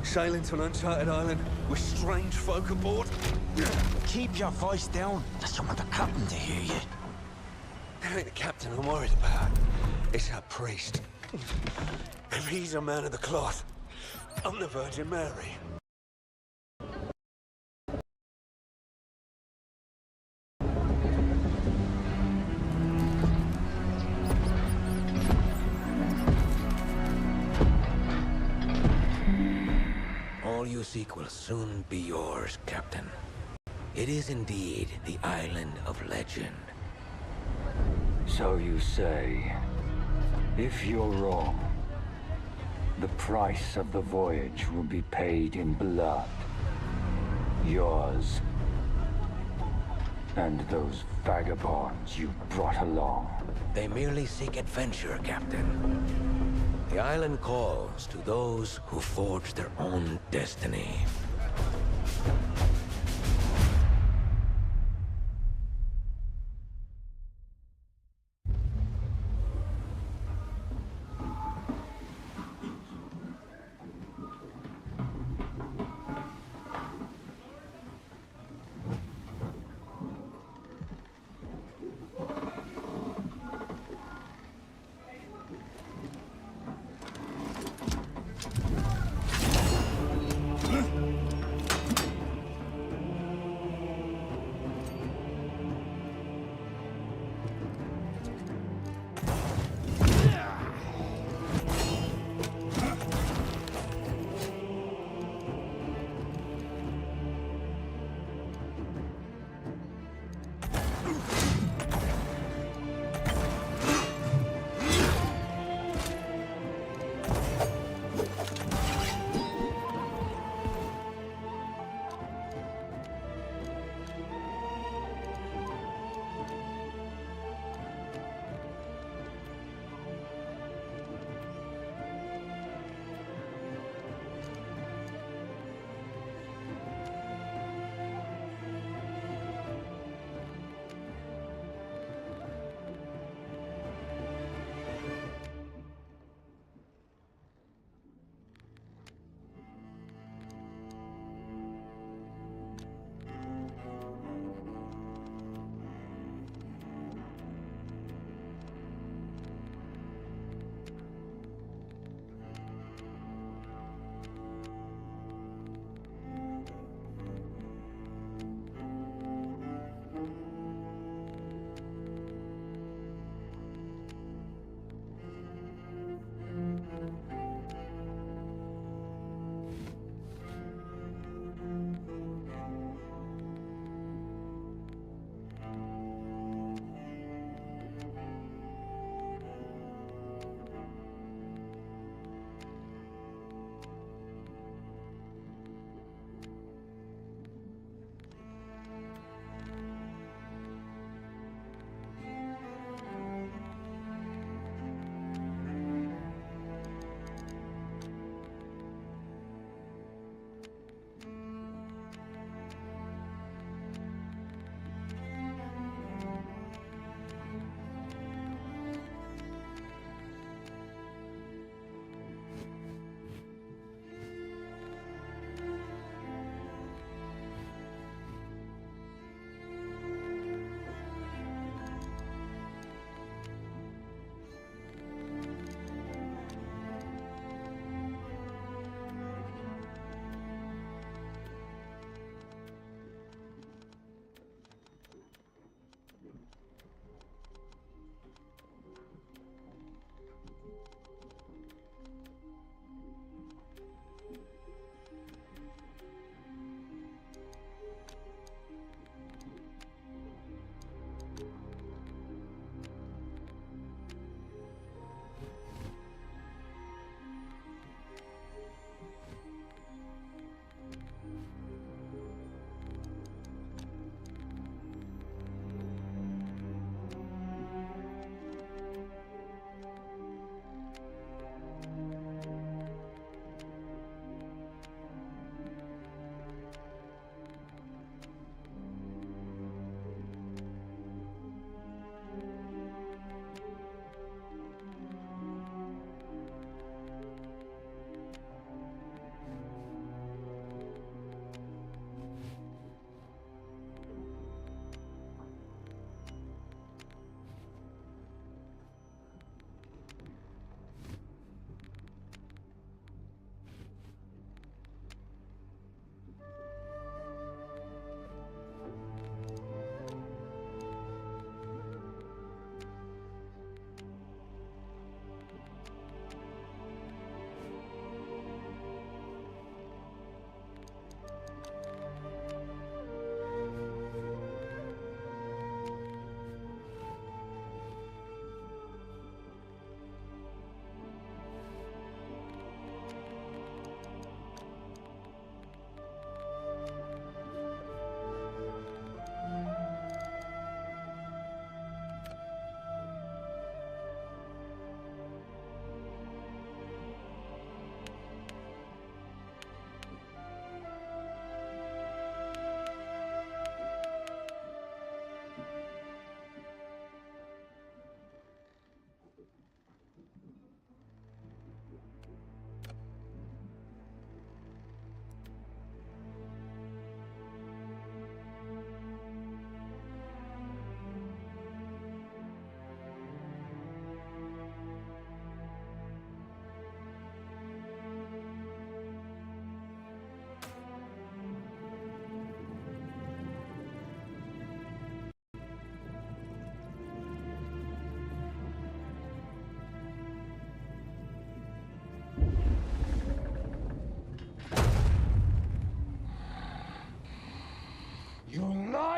Sailing to an uncharted island with strange folk aboard. Keep your voice down. I just want the captain to hear you. It ain't the captain I'm worried about. It's our priest. If he's a man of the cloth, I'm the Virgin Mary. All you seek will soon be yours, Captain. It is indeed the island of legend. So you say. If you're wrong, the price of the voyage will be paid in blood. Yours. And those vagabonds you brought along. They merely seek adventure, Captain. The island calls to those who forge their own destiny.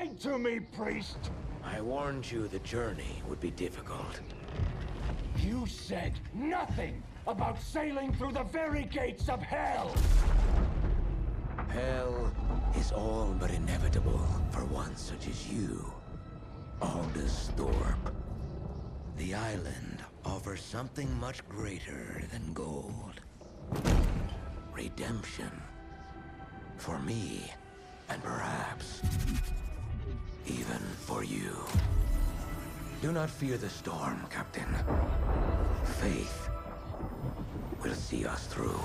lied to me, priest! I warned you the journey would be difficult. You said nothing about sailing through the very gates of hell! Hell is all but inevitable for one such as you, Aldous Thorpe. The island offers something much greater than gold. Redemption. For me, and perhaps even for you. Do not fear the storm, Captain. Faith will see us through.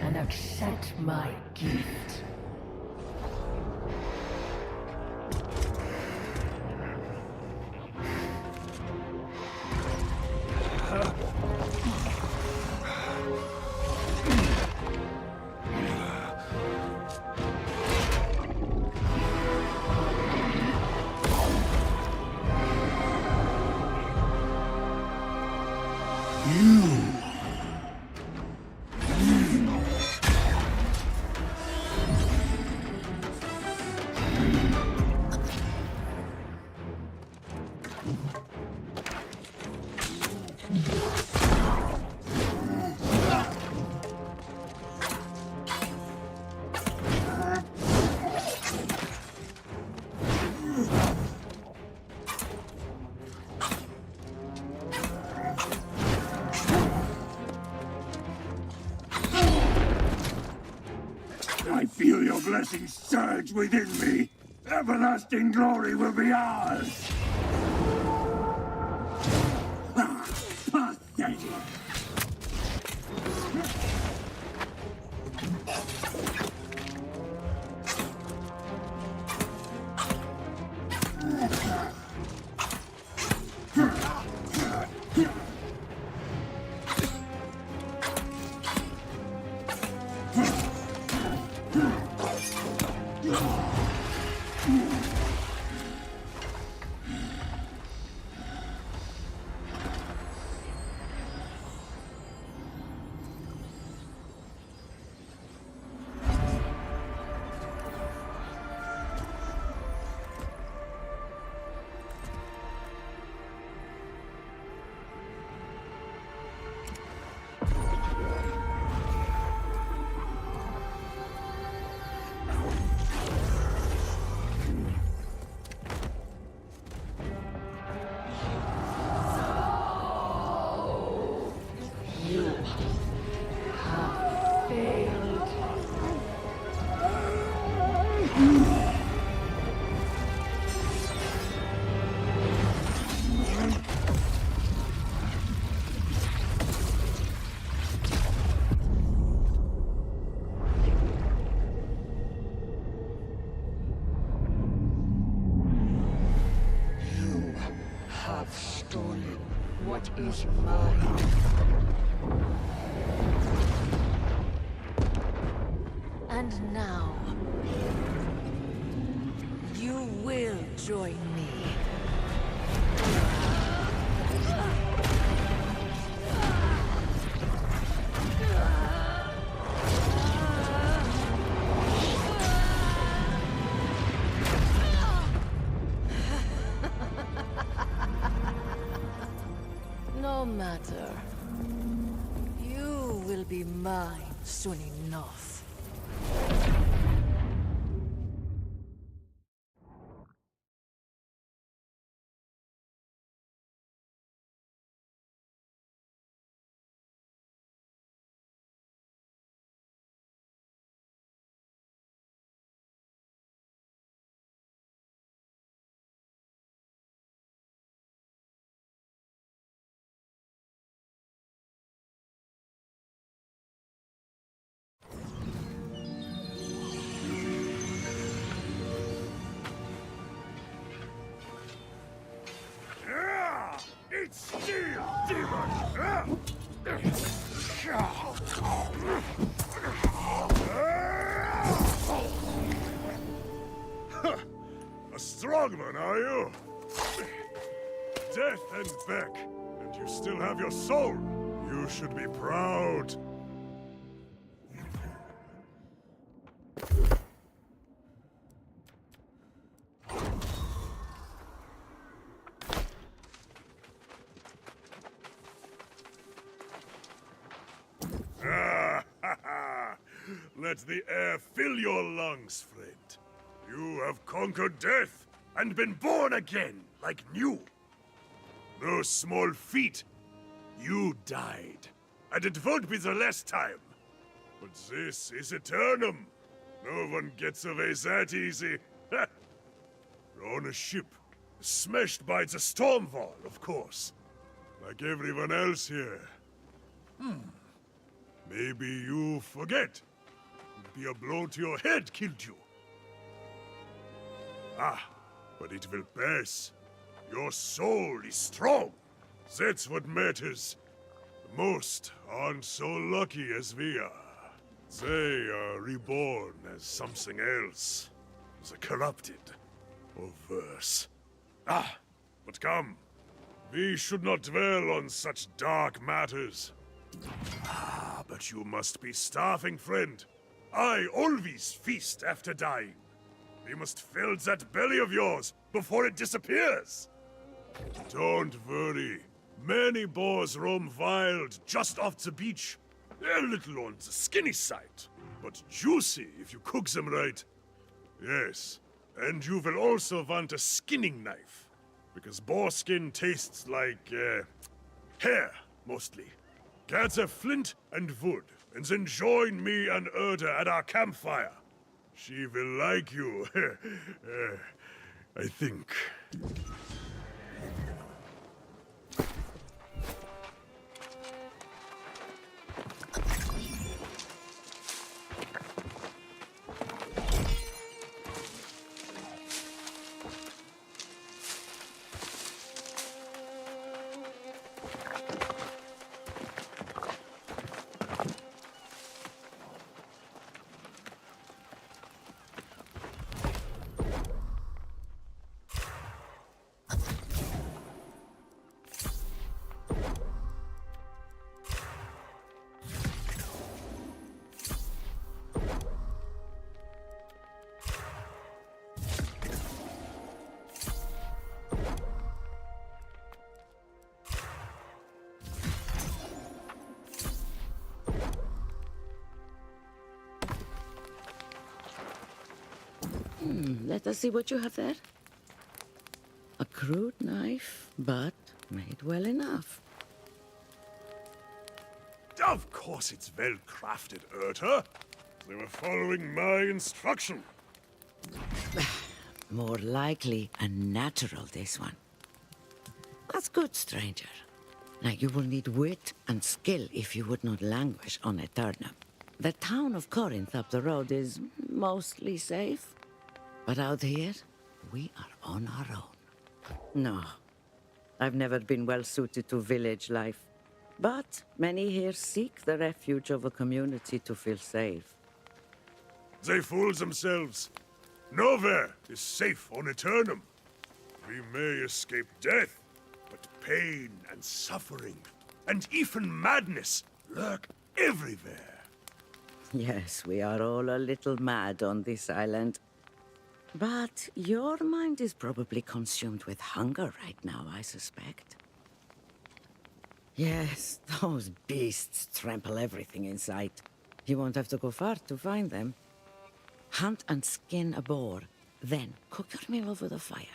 And accept my gift. I feel your blessings surge within me. Everlasting glory will be ours. Ah, pathetic. What is mine? And now, you will join me. matter. You will be mine soon enough. Eat steel, demon! A strongman, are you? Death and back, and you still have your soul. You should be proud. Let the air fill your lungs, friend. You have conquered death and been born again, like new. No small feat. You died, and it won't be the last time. But this is Aeternum. No one gets away that easy. You're on a ship, smashed by the storm wall, of course. Like everyone else here. Maybe you forget. It'd be a blow to your head killed you. But it will pass. Your soul is strong. That's what matters. Most aren't so lucky as we are. They are reborn as something else. The corrupted. Or worse. But come. We should not dwell on such dark matters. But you must be starving, friend. I always feast after dying. We must fill that belly of yours before it disappears. Don't worry. Many boars roam wild just off the beach. A little on the skinny side, but juicy if you cook them right. Yes, and you will also want a skinning knife, because boar skin tastes like, hair, mostly. Gather flint and wood, and then join me and Erda at our campfire. She will like you, I think. Let us see what you have there. A crude knife, but made well enough. Of course it's well crafted, Erda. They were following my instruction. More likely a natural, this one. That's good, stranger. Now you will need wit and skill if you would not languish on Aeternum. The town of Corinth up the road is mostly safe. But out here, we are on our own. No, I've never been well suited to village life. But many here seek the refuge of a community to feel safe. They fool themselves. Nowhere is safe on Aeternum. We may escape death, but pain and suffering, and even madness lurk everywhere. Yes, we are all a little mad on this island. But your mind is probably consumed with hunger right now, I suspect. Yes, those beasts trample everything in sight. You won't have to go far to find them. Hunt and skin a boar, then cook your meal over the fire.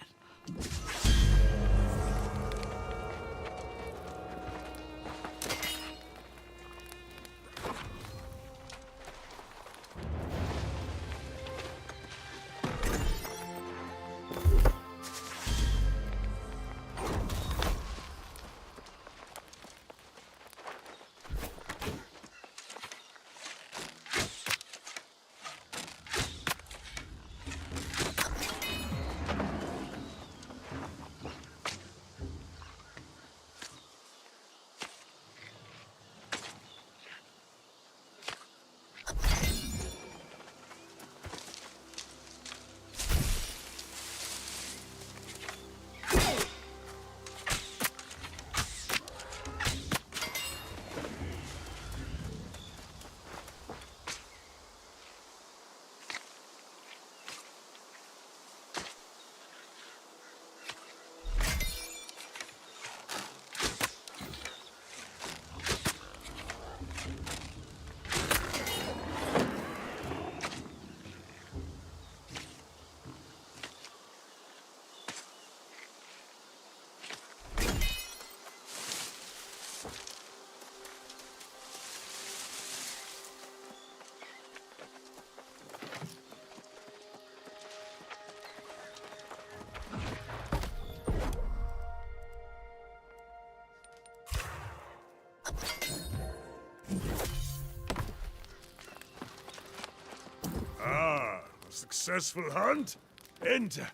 Successful hunt? Enter.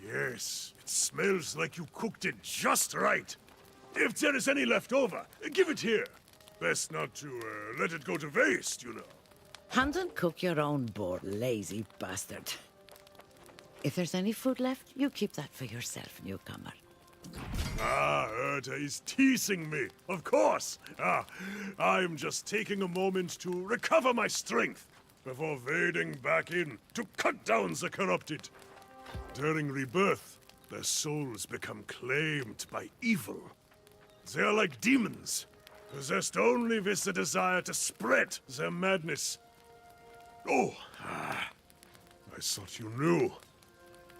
Yes, it smells like you cooked it just right. If there is any left over, give it here. Best not to let it go to waste, you know. Hunt and cook your own boar, lazy bastard. If there's any food left, you keep that for yourself, newcomer. Erta is teasing me, of course. I'm just taking a moment to recover my strength before wading back in to cut down the corrupted. During rebirth, their souls become claimed by evil. They are like demons, possessed only with the desire to spread their madness. Oh, I thought you knew.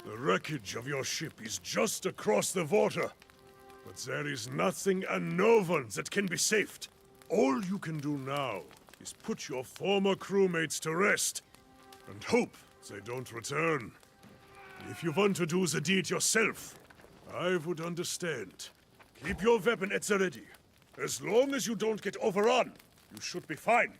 The wreckage of your ship is just across the water. But there is nothing and no one that can be saved. All you can do now is put your former crewmates to rest and hope they don't return. If you want to do the deed yourself, I would understand. Keep your weapon at the ready. As long as you don't get overrun, you should be fine.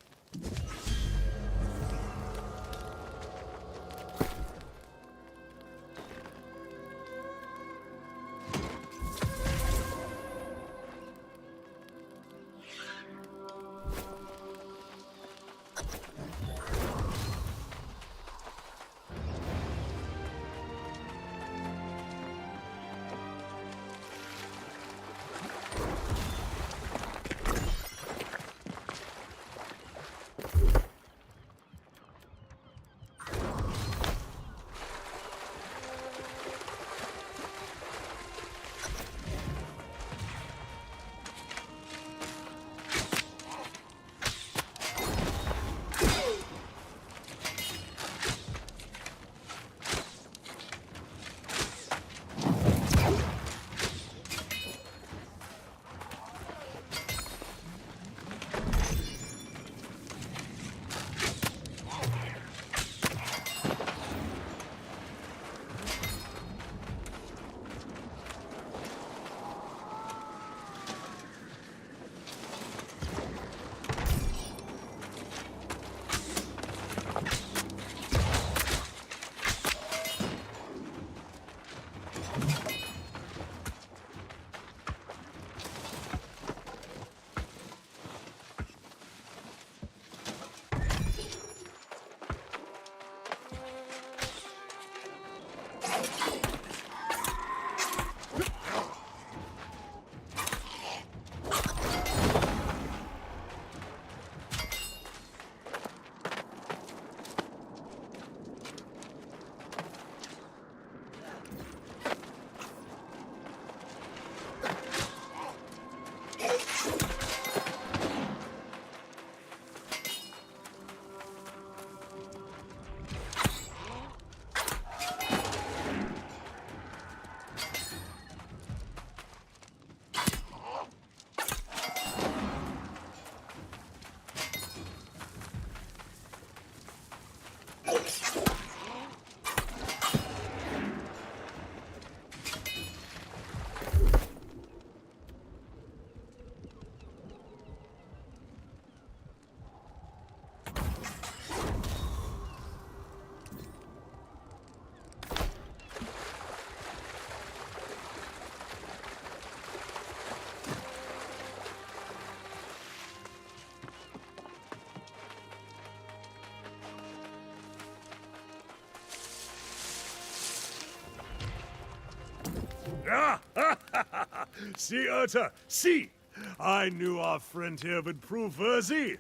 See, Urta, see! I knew our friend here would prove worthy.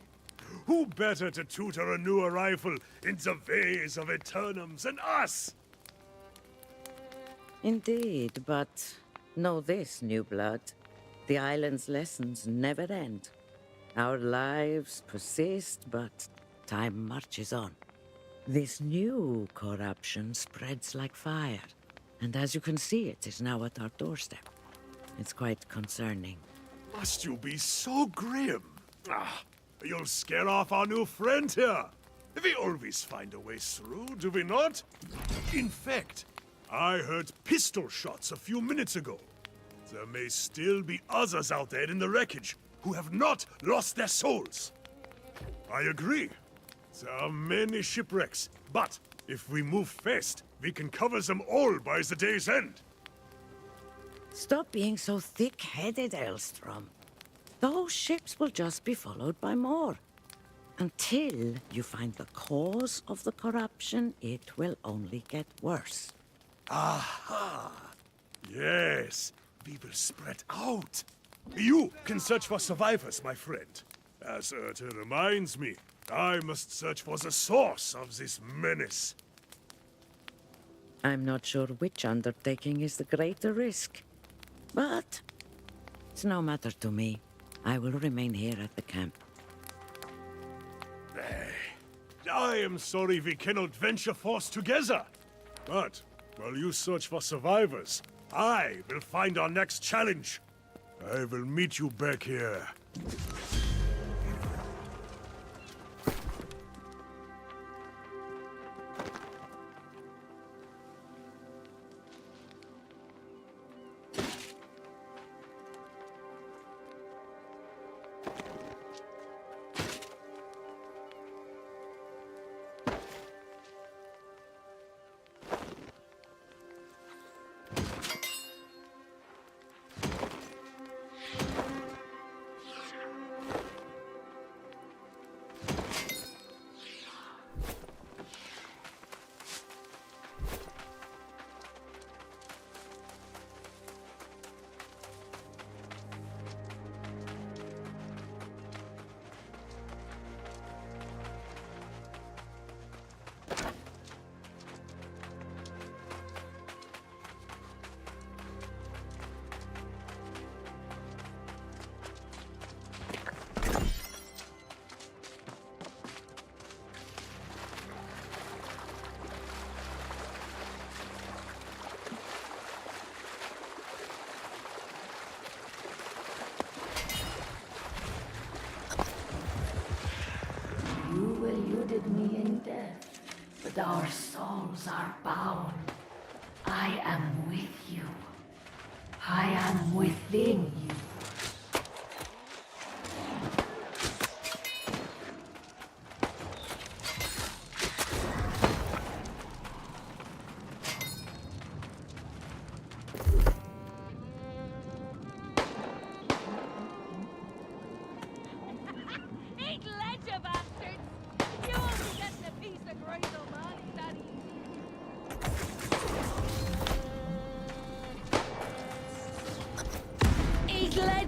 Who better to tutor a new arrival in the ways of Aeternums than us? Indeed, but know this, new blood. The island's lessons never end. Our lives persist, but time marches on. This new corruption spreads like fire, and as you can see, it is now at our doorstep. It's quite concerning. Must you be so grim? You'll scare off our new friend here. We always find a way through, do we not? In fact, I heard pistol shots a few minutes ago. There may still be others out there in the wreckage who have not lost their souls. I agree. There are many shipwrecks, but if we move fast, we can cover them all by the day's end. Stop being so thick-headed, Elstrom. Those ships will just be followed by more. Until you find the cause of the corruption, it will only get worse. Aha! Yes, we will spread out. You can search for survivors, my friend. As Urta reminds me, I must search for the source of this menace. I'm not sure which undertaking is the greater risk. But it's no matter to me. I will remain here at the camp. I am sorry we cannot venture forth together. But while you search for survivors, I will find our next challenge. I will meet you back here. You eluded me in death, but our souls are bound. I am with you. I am within you.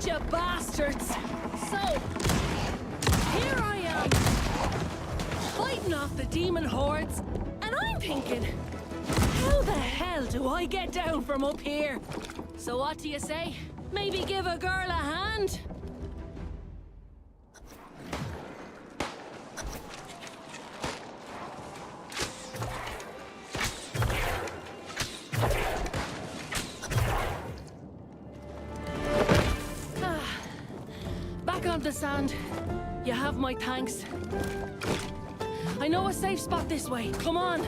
You bastards! So, here I am, fighting off the demon hordes, and I'm thinking, how the hell do I get down from up here? So what do you say? Maybe give a girl a hand? The sand. You have my thanks. I know a safe spot this way. Come on.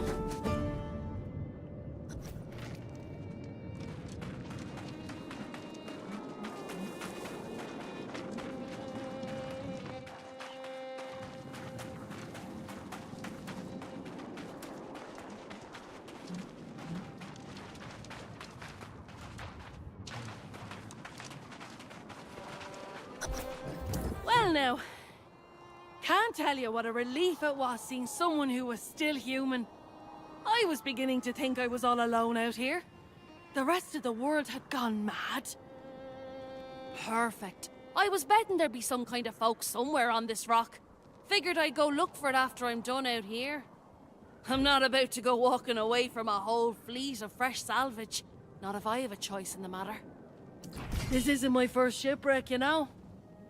Well now, can't tell you what a relief it was seeing someone who was still human. I was beginning to think I was all alone out here. The rest of the world had gone mad. Perfect. I was betting there'd be some kind of folk somewhere on this rock. Figured I'd go look for it after I'm done out here. I'm not about to go walking away from a whole fleet of fresh salvage. Not if I have a choice in the matter. This isn't my first shipwreck, you know.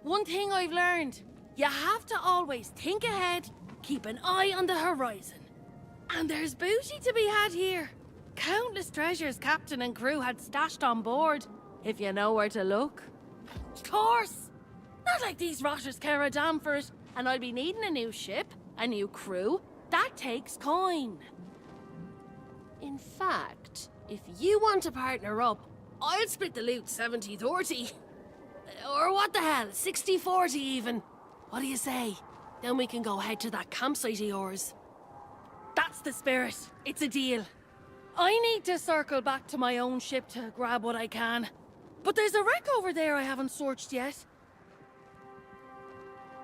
One thing I've learned, you have to always think ahead, keep an eye on the horizon. And there's booty to be had here. Countless treasures captain and crew had stashed on board, if you know where to look. Of course! Not like these rotters care a damn for it, and I'll be needing a new ship, a new crew. That takes coin. In fact, if you want to partner up, I'll split the loot 70-30. Or what the hell, 60-40 even. What do you say? Then we can go head to that campsite of yours. That's the spirit. It's a deal. I need to circle back to my own ship to grab what I can. But there's a wreck over there I haven't searched yet.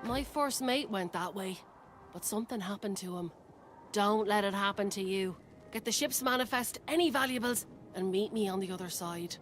My first mate went that way, but something happened to him. Don't let it happen to you. Get the ship's manifest, any valuables, and meet me on the other side.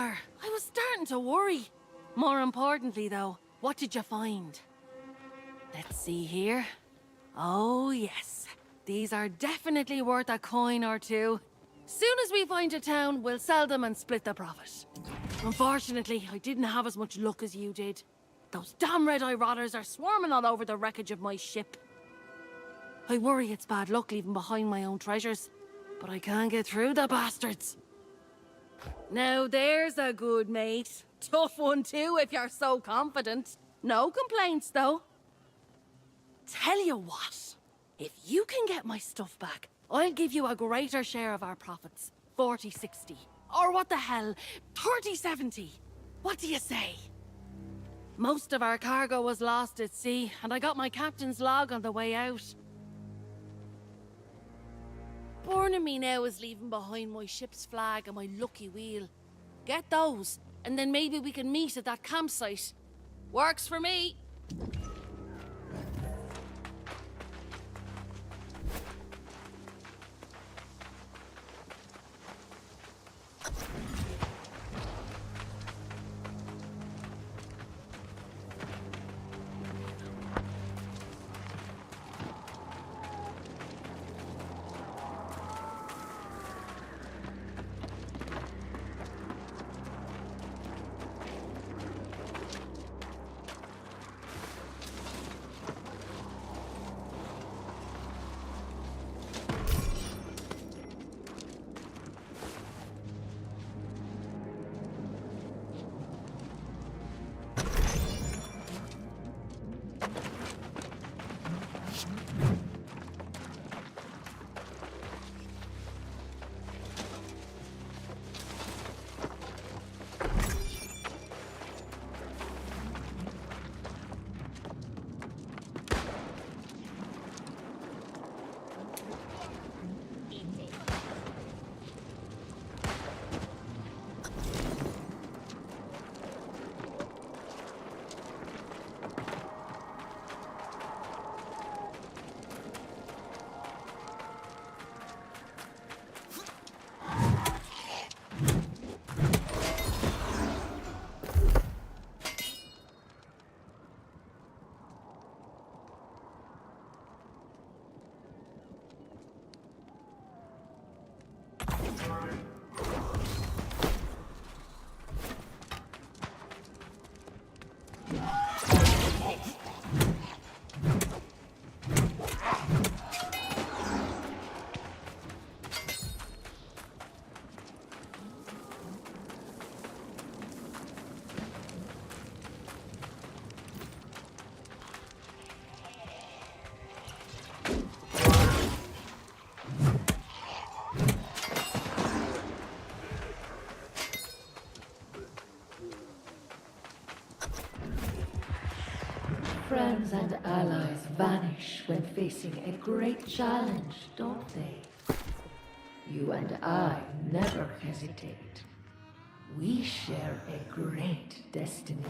are. I was starting to worry. More importantly, though, what did you find? Let's see here. Oh, yes. These are definitely worth a coin or two. Soon as we find a town, we'll sell them and split the profit. Unfortunately, I didn't have as much luck as you did. Those damn red-eye rotters are swarming all over the wreckage of my ship. I worry it's bad luck leaving behind my own treasures, but I can't get through the bastards. Now there's a good mate. Tough one too, if you're so confident. No complaints, though. Tell you what, if you can get my stuff back, I'll give you a greater share of our profits. 40-60. Or what the hell, 30-70. What do you say? Most of our cargo was lost at sea, and I got my captain's log on the way out. Born in me now is leaving behind my ship's flag and my lucky wheel. Get those, and then maybe we can meet at that campsite. Works for me. Friends and allies vanish when facing a great challenge, don't they? You and I never hesitate. We share a great destiny.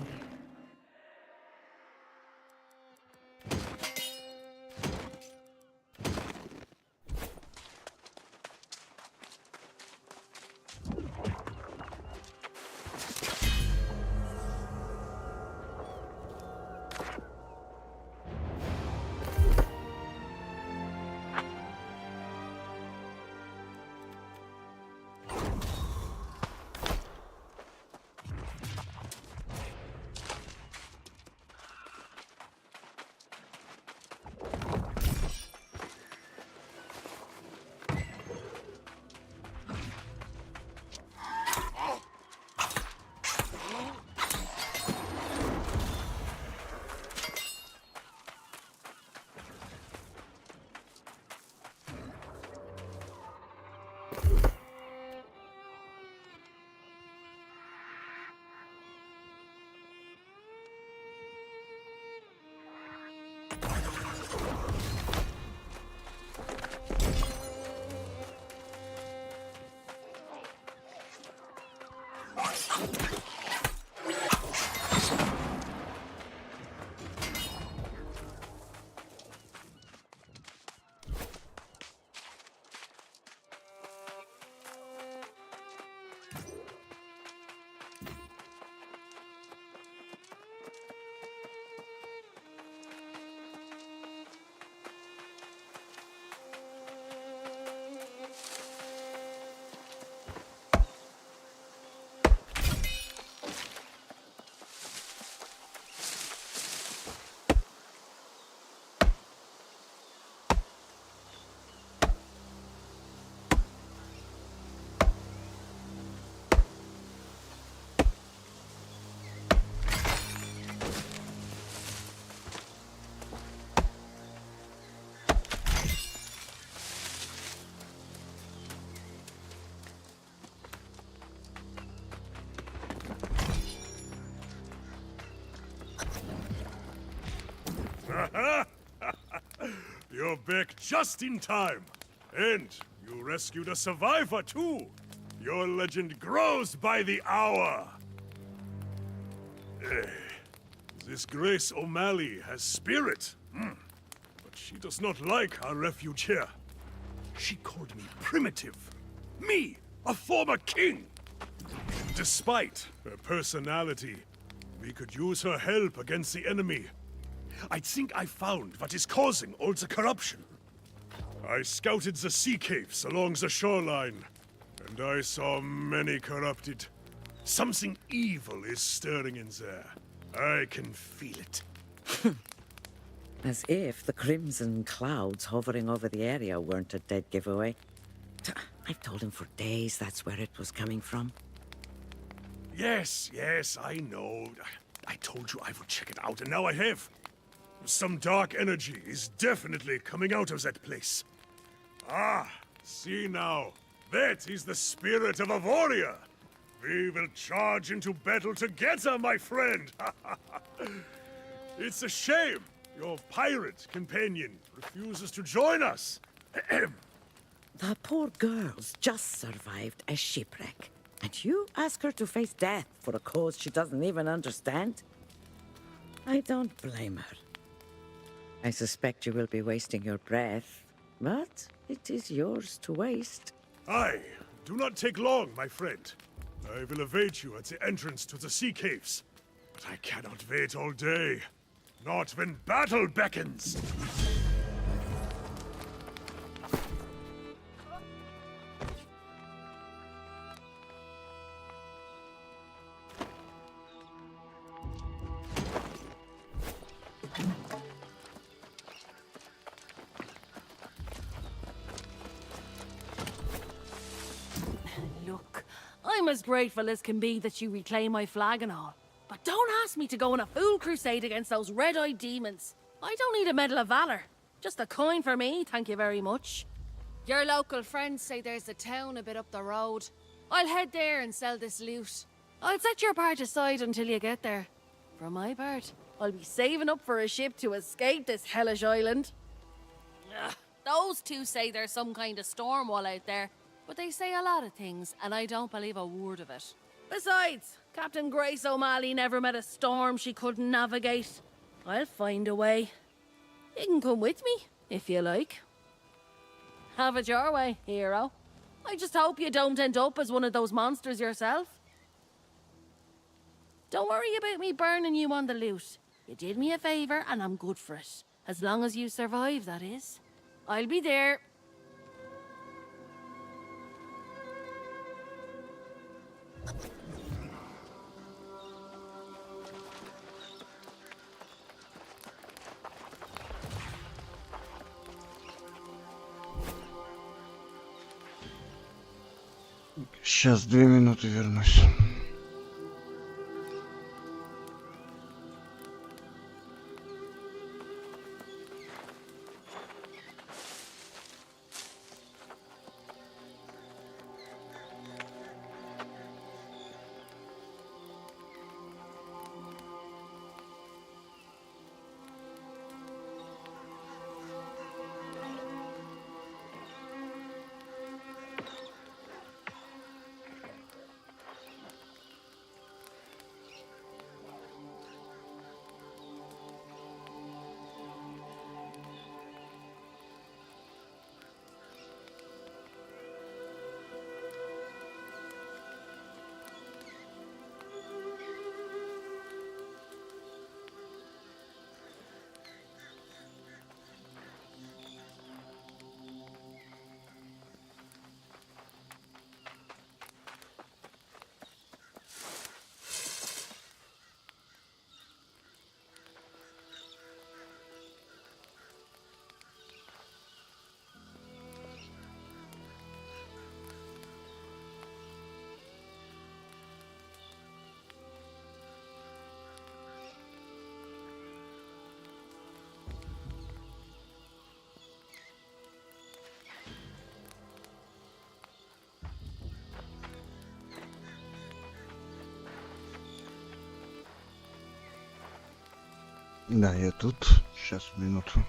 back just in time. And you rescued a survivor, too. Your legend grows by the hour. This Grace O'Malley has spirit. But she does not like our refuge here. She called me primitive. Me, a former king. Despite her personality, we could use her help against the enemy. I think I found what is causing all the corruption. I scouted the sea caves along the shoreline, and I saw many corrupted. Something evil is stirring in there. I can feel it. As if the crimson clouds hovering over the area weren't a dead giveaway. I've told him for days that's where it was coming from. Yes, I know. I told you I would check it out, and now I have. Some dark energy is definitely coming out of that place. Ah, see now. That is the spirit of a warrior. We will charge into battle together, my friend. It's a shame your pirate companion refuses to join us. The poor girl's just survived a shipwreck. And you ask her to face death for a cause she doesn't even understand? I don't blame her. I suspect you will be wasting your breath, but it is yours to waste. Aye, do not take long, my friend. I will await you at the entrance to the sea caves. But I cannot wait all day. Not when battle beckons. Look, I'm as grateful as can be that you reclaim my flag and all. But don't ask me to go on a fool crusade against those red-eyed demons. I don't need a Medal of Valor. Just a coin for me, thank you very much. Your local friends say there's a town a bit up the road. I'll head there and sell this loot. I'll set your part aside until you get there. For my part, I'll be saving up for a ship to escape this hellish island. Ugh, those two say there's some kind of storm wall out there. But they say a lot of things, and I don't believe a word of it. Besides, Captain Grace O'Malley never met a storm she couldn't navigate. I'll find a way. You can come with me, if you like. Have it your way, hero. I just hope you don't end up as one of those monsters yourself. Don't worry about me burning you on the loot. You did me a favor, and I'm good for it. As long as you survive, that is. I'll be there. Сейчас 2 минуты вернусь. Да, я тут. Сейчас, минуту.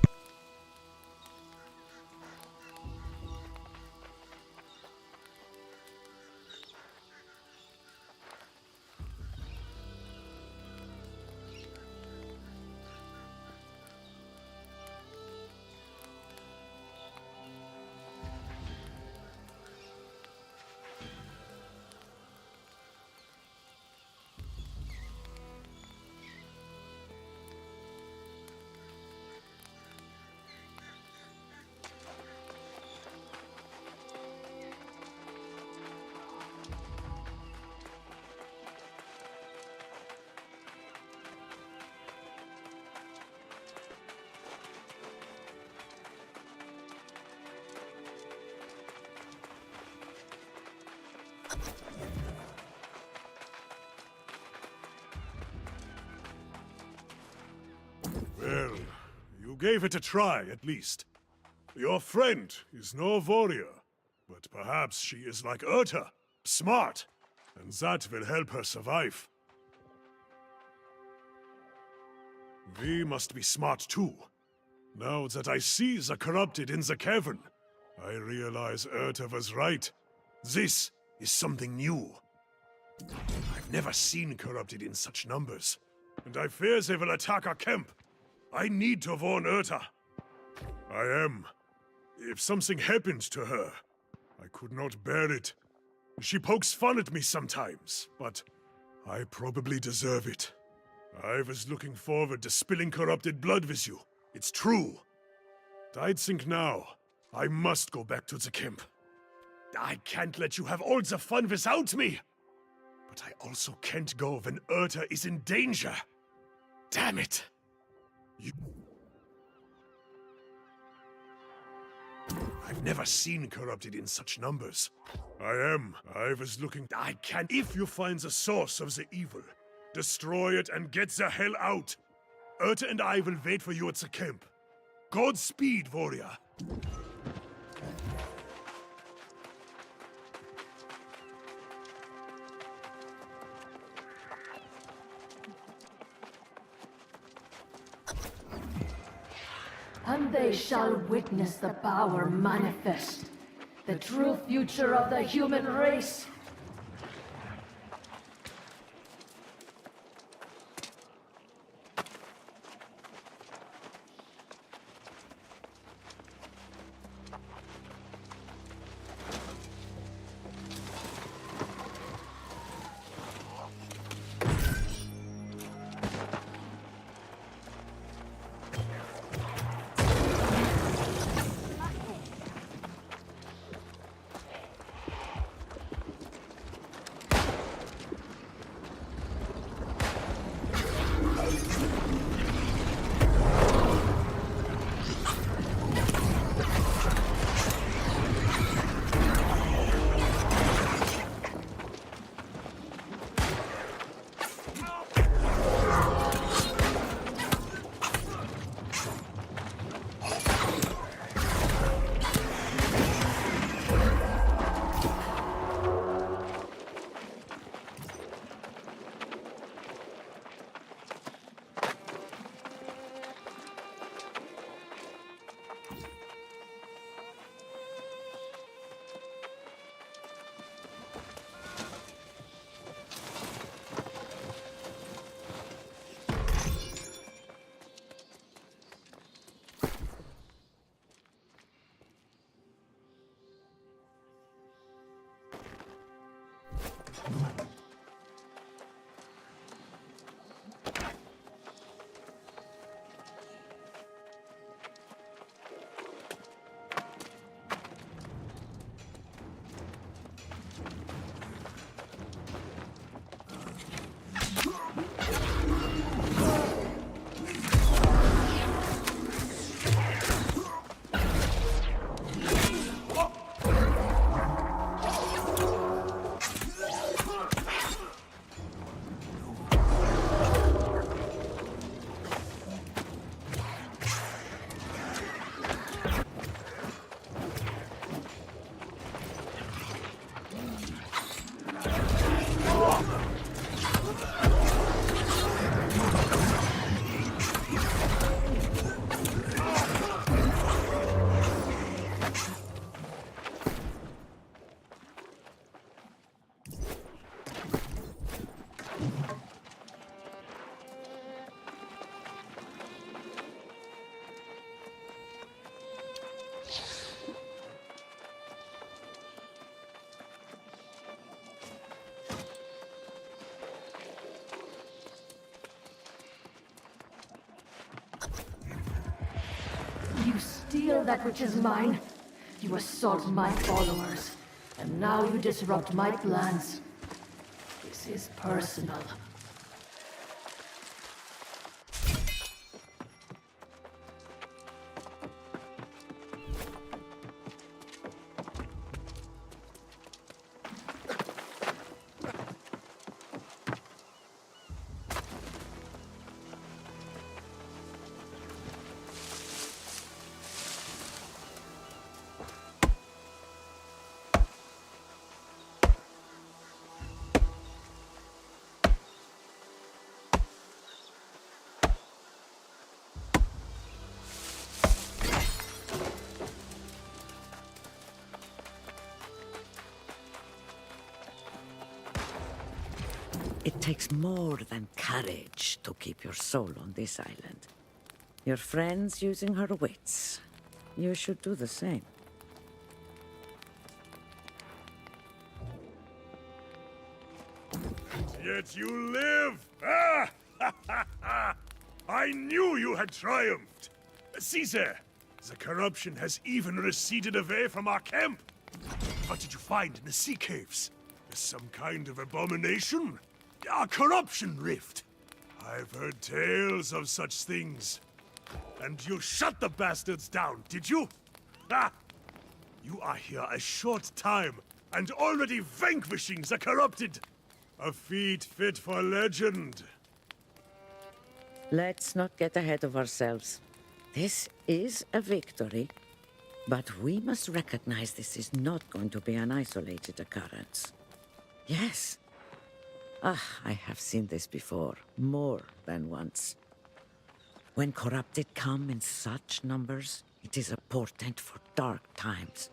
gave it a try, at least. Your friend is no warrior, but perhaps she is like Urta, smart, and that will help her survive. We must be smart too. Now that I see the corrupted in the cavern, I realize Urta was right. This is something new. I've never seen corrupted in such numbers, and I fear they will attack our camp. I need to warn Urta. I am. If something happened to her, I could not bear it. She pokes fun at me sometimes, but I probably deserve it. I was looking forward to spilling corrupted blood with you. It's true. I think now I must go back to the camp. I can't let you have all the fun without me. But I also can't go when Urta is in danger. Damn it. I've never seen corrupted in such numbers. I was looking. I can't. If you find the source of the evil, destroy it and get the hell out. Urta and I will wait for you at the camp. Godspeed, warrior. And they shall witness the power manifest, the true future of the human race. You steal that which is mine. You assault my followers. And now you disrupt my plans. This is personal. It takes more than courage to keep your soul on this island. Your friend's using her wits. You should do the same. Yet you live! Ah! I knew you had triumphed! See there! The corruption has even receded away from our camp! What did you find in the sea caves? Some kind of abomination? A corruption rift? I've heard tales of such things. And you shut the bastards down, did you? Ha! You are here a short time, and already vanquishing the corrupted! A feat fit for legend. Let's not get ahead of ourselves. This is a victory, but we must recognize this is not going to be an isolated occurrence. Yes. I have seen this before, more than once. When corrupted come in such numbers, it is a portent for dark times.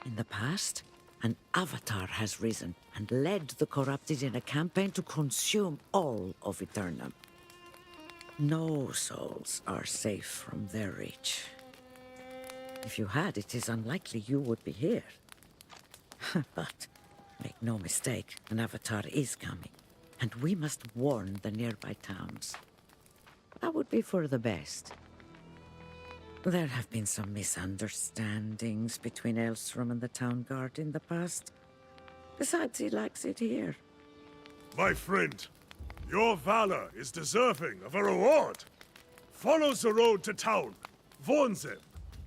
In the past, an avatar has risen and led the corrupted in a campaign to consume all of Aeternum. No souls are safe from their reach. If you had, it is unlikely you would be here. But make no mistake, an avatar is coming, and we must warn the nearby towns. That would be for the best. There have been some misunderstandings between Elstrom and the town guard in the past. Besides, he likes it here. My friend, your valor is deserving of a reward. Follow the road to town, warn them,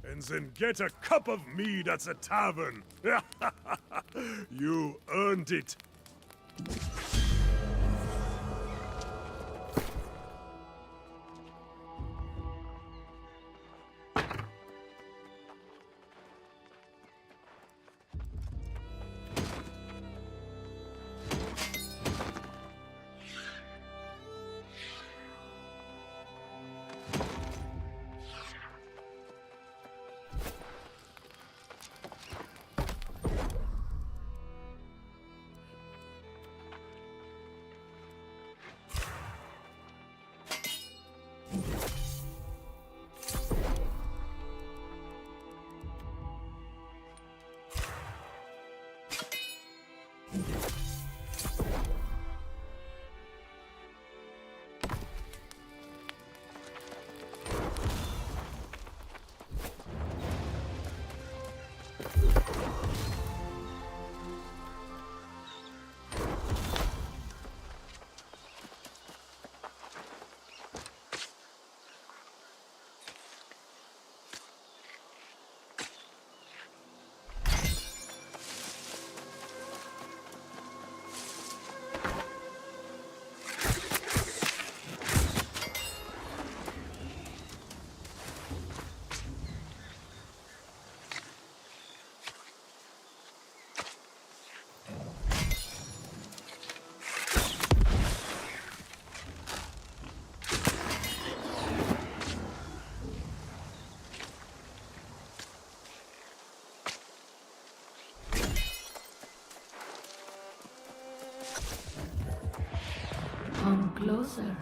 and then get a cup of mead at the tavern. You earned it. Come closer.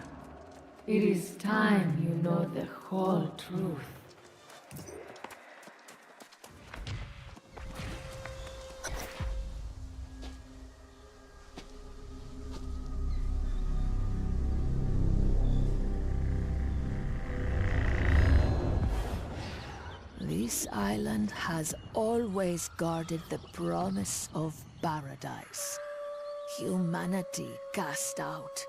It is time you know the whole truth. This island has always guarded the promise of paradise. Humanity cast out,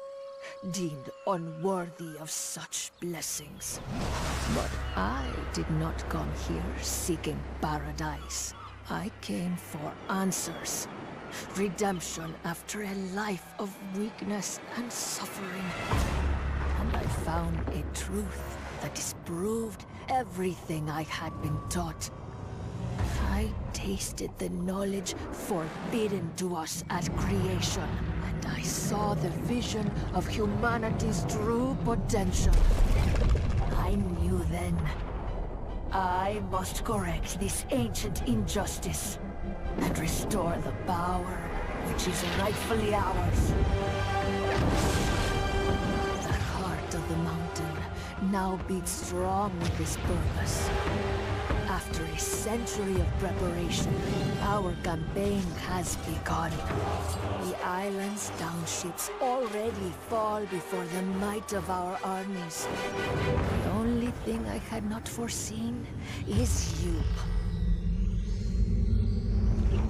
deemed unworthy of such blessings. But I did not come here seeking paradise. I came for answers. Redemption after a life of weakness and suffering. And I found a truth that disproved everything I had been taught. I tasted the knowledge forbidden to us at creation, and I saw the vision of humanity's true potential. I knew then, I must correct this ancient injustice and restore the power which is rightfully ours. The heart of the mountain now beats strong with this purpose. After a century of preparation, our campaign has begun. The island's townships already fall before the might of our armies. The only thing I had not foreseen is you. You,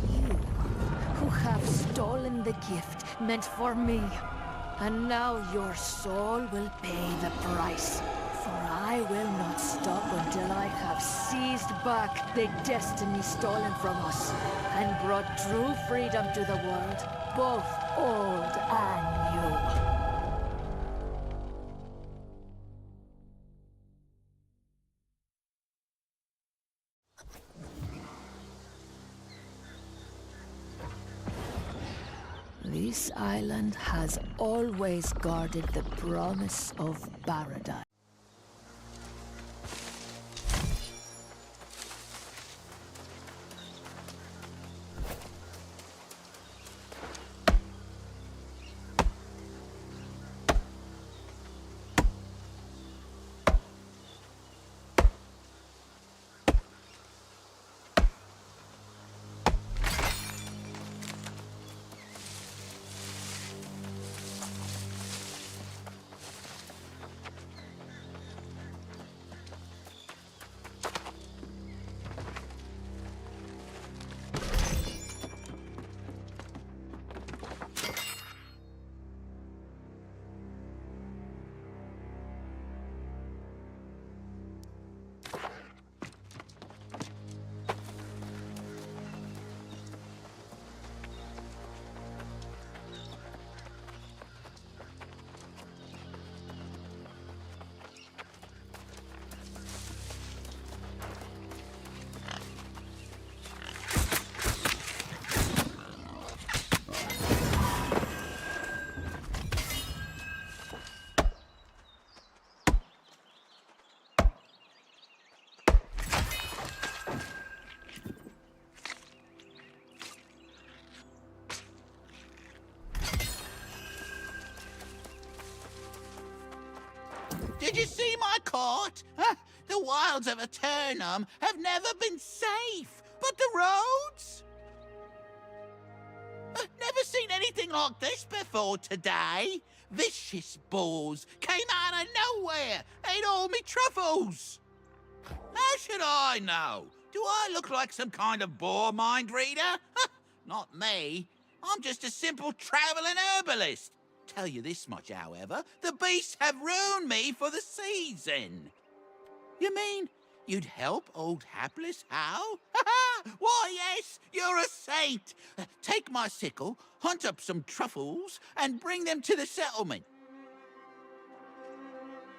who have stolen the gift meant for me. And now your soul will pay the price. For I will not stop until I have seized back the destiny stolen from us and brought true freedom to the world, both old and new. This island has always guarded the promise of paradise. Did you see my court? Huh? The wilds of Aeternum have never been safe, but the roads? Never seen anything like this before today. Vicious bulls came out of nowhere, ate all me truffles. How should I know? Do I look like some kind of boar mind reader? Not me. I'm just a simple traveling herbalist. Tell you this much, however, the beasts have ruined me for the season. You mean you'd help old hapless Hal? Why, yes, you're a saint. Take my sickle, hunt up some truffles, and bring them to the settlement.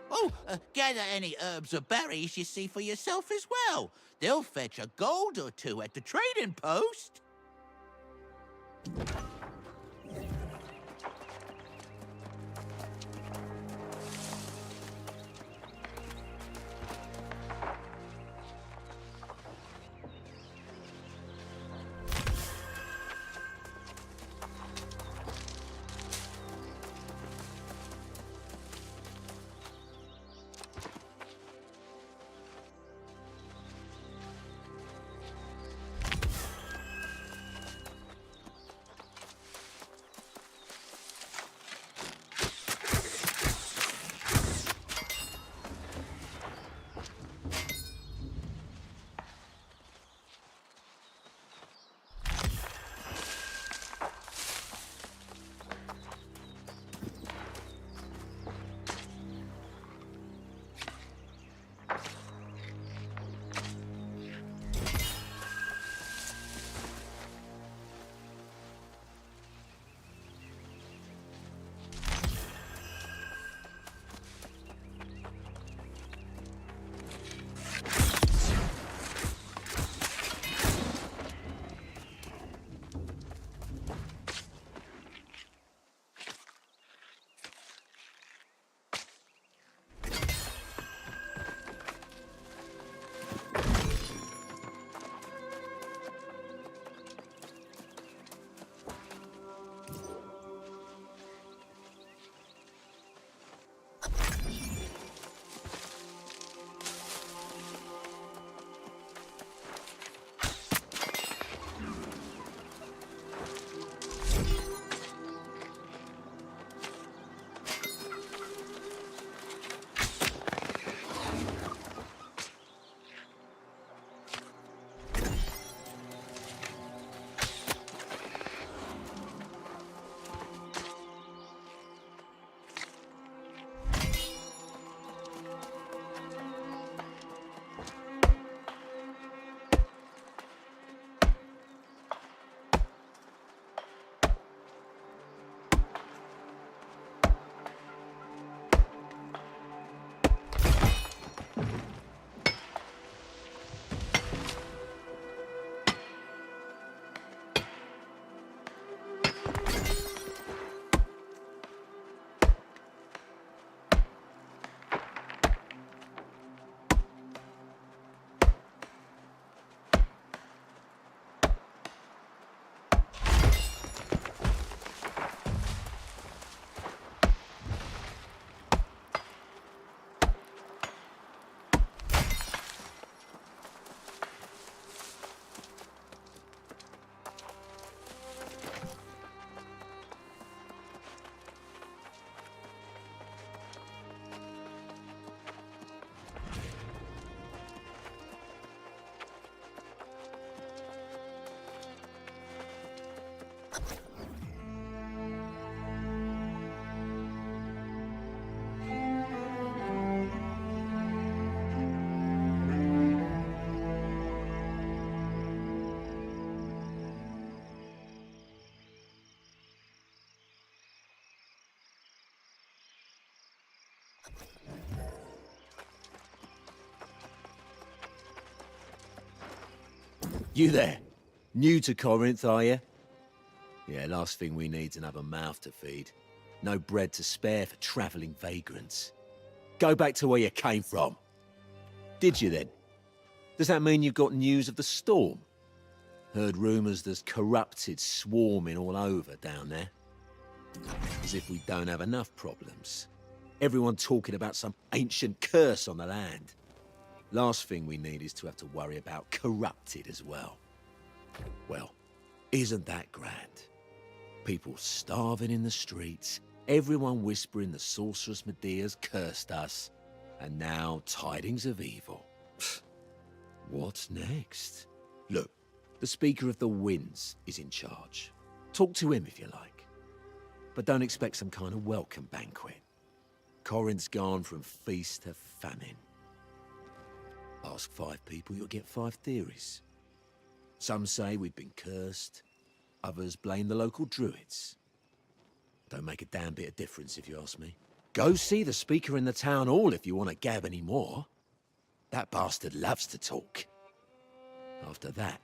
Oh, gather any herbs or berries you see for yourself as well. They'll fetch a gold or two at the trading post. You there? New to Corinth, are you? Yeah, last thing we need's another mouth to feed. No bread to spare for travelling vagrants. Go back to where you came from. Did you then? Does that mean you've got news of the storm? Heard rumours there's corrupted swarming all over down there. As if we don't have enough problems. Everyone talking about some ancient curse on the land. Last thing we need is to have to worry about corrupted as well. Well, isn't that grand? People starving in the streets, everyone whispering the sorceress Medea's cursed us, and now tidings of evil. What's next? Look, the Speaker of the Winds is in charge. Talk to him if you like. But don't expect some kind of welcome banquet. Corinth's gone from feast to famine. Ask 5 people, you'll get 5 theories. Some say we've been cursed. Others blame the local druids. Don't make a damn bit of difference if you ask me. Go see the speaker in the town hall if you want to gab any more. That bastard loves to talk. After that,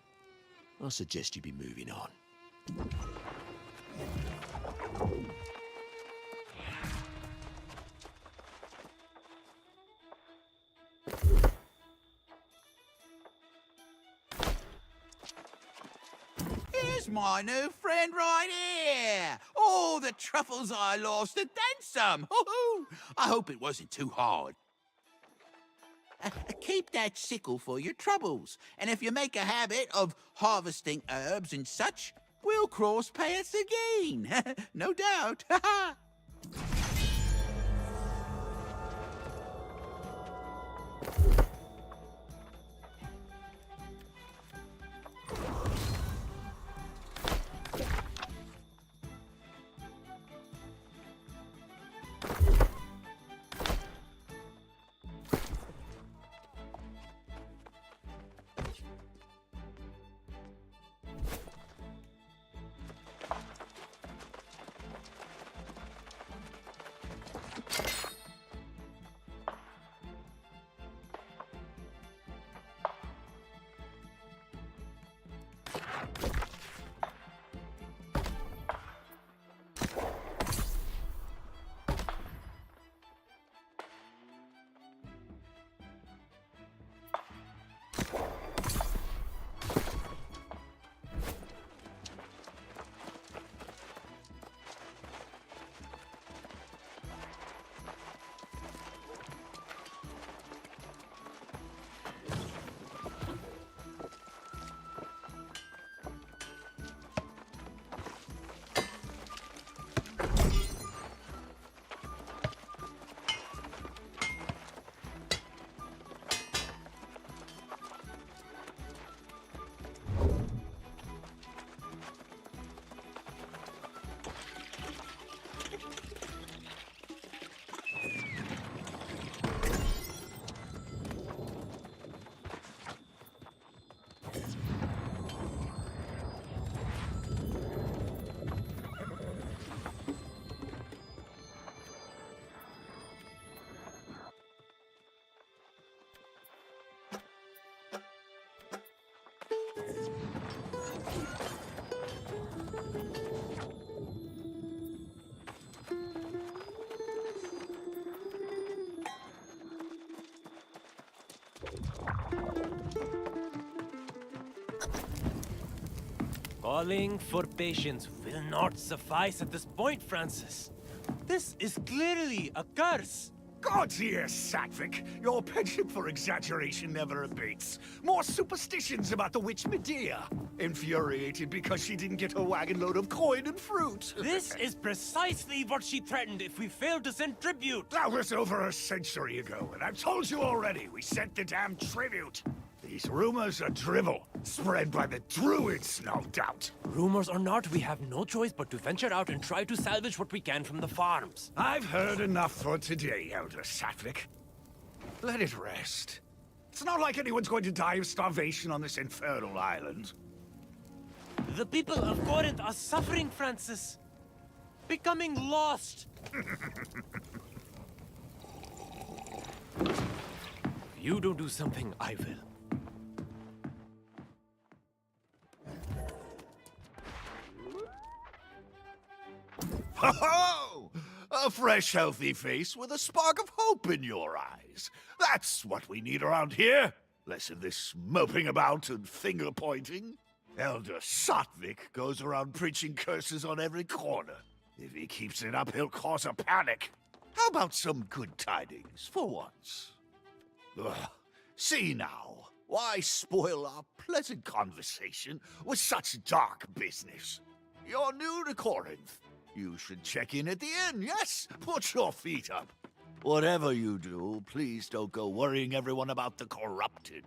I suggest you be moving on. Here's my new friend right here. All the truffles I lost and then some. Hoo-hoo. I hope it wasn't too hard. Keep that sickle for your troubles. And if you make a habit of harvesting herbs and such, we'll cross paths again. No doubt. Calling for patience will not suffice at this point, Francis. This is clearly a curse. God, yes, Sattvic. Your penchant for exaggeration never abates. More superstitions about the witch Medea. Infuriated because she didn't get her wagon load of coin and fruit. This is precisely what she threatened if we failed to send tribute. That was over a century ago, and I've told you already, we sent the damn tribute. These rumors are drivel, spread by the druids, no doubt. Rumors or not, we have no choice but to venture out and try to salvage what we can from the farms. I've heard enough for today, Elder Sattvic. Let it rest. It's not like anyone's going to die of starvation on this infernal island. The people of Corinth are suffering, Francis. Becoming lost. If you don't do something, I will. Ho-ho! A fresh, healthy face with a spark of hope in your eyes. That's what we need around here. Less of this moping about and finger-pointing. Elder Sotvik goes around preaching curses on every corner. If he keeps it up, he'll cause a panic. How about some good tidings, for once? Ugh. See now, why spoil our pleasant conversation with such dark business? You're new to Corinth. You should check in at the inn, yes? Put your feet up. Whatever you do, please don't go worrying everyone about the corrupted.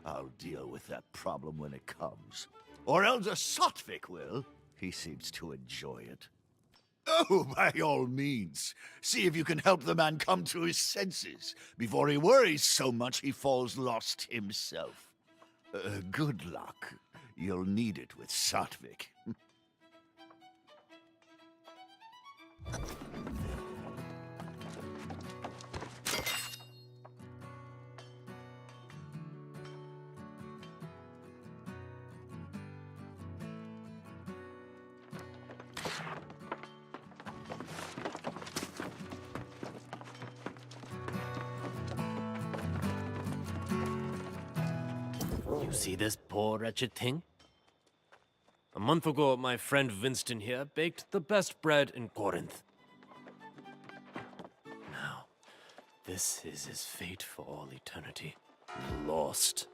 I'll deal with that problem when it comes. Or Elder Sotvik will. He seems to enjoy it. Oh, by all means. See if you can help the man come to his senses before he worries so much he falls lost himself. Good luck. You'll need it with Sotvik. You see this poor wretched thing? A month ago, my friend Winston here baked the best bread in Corinth. Now, this is his fate for all eternity. Lost,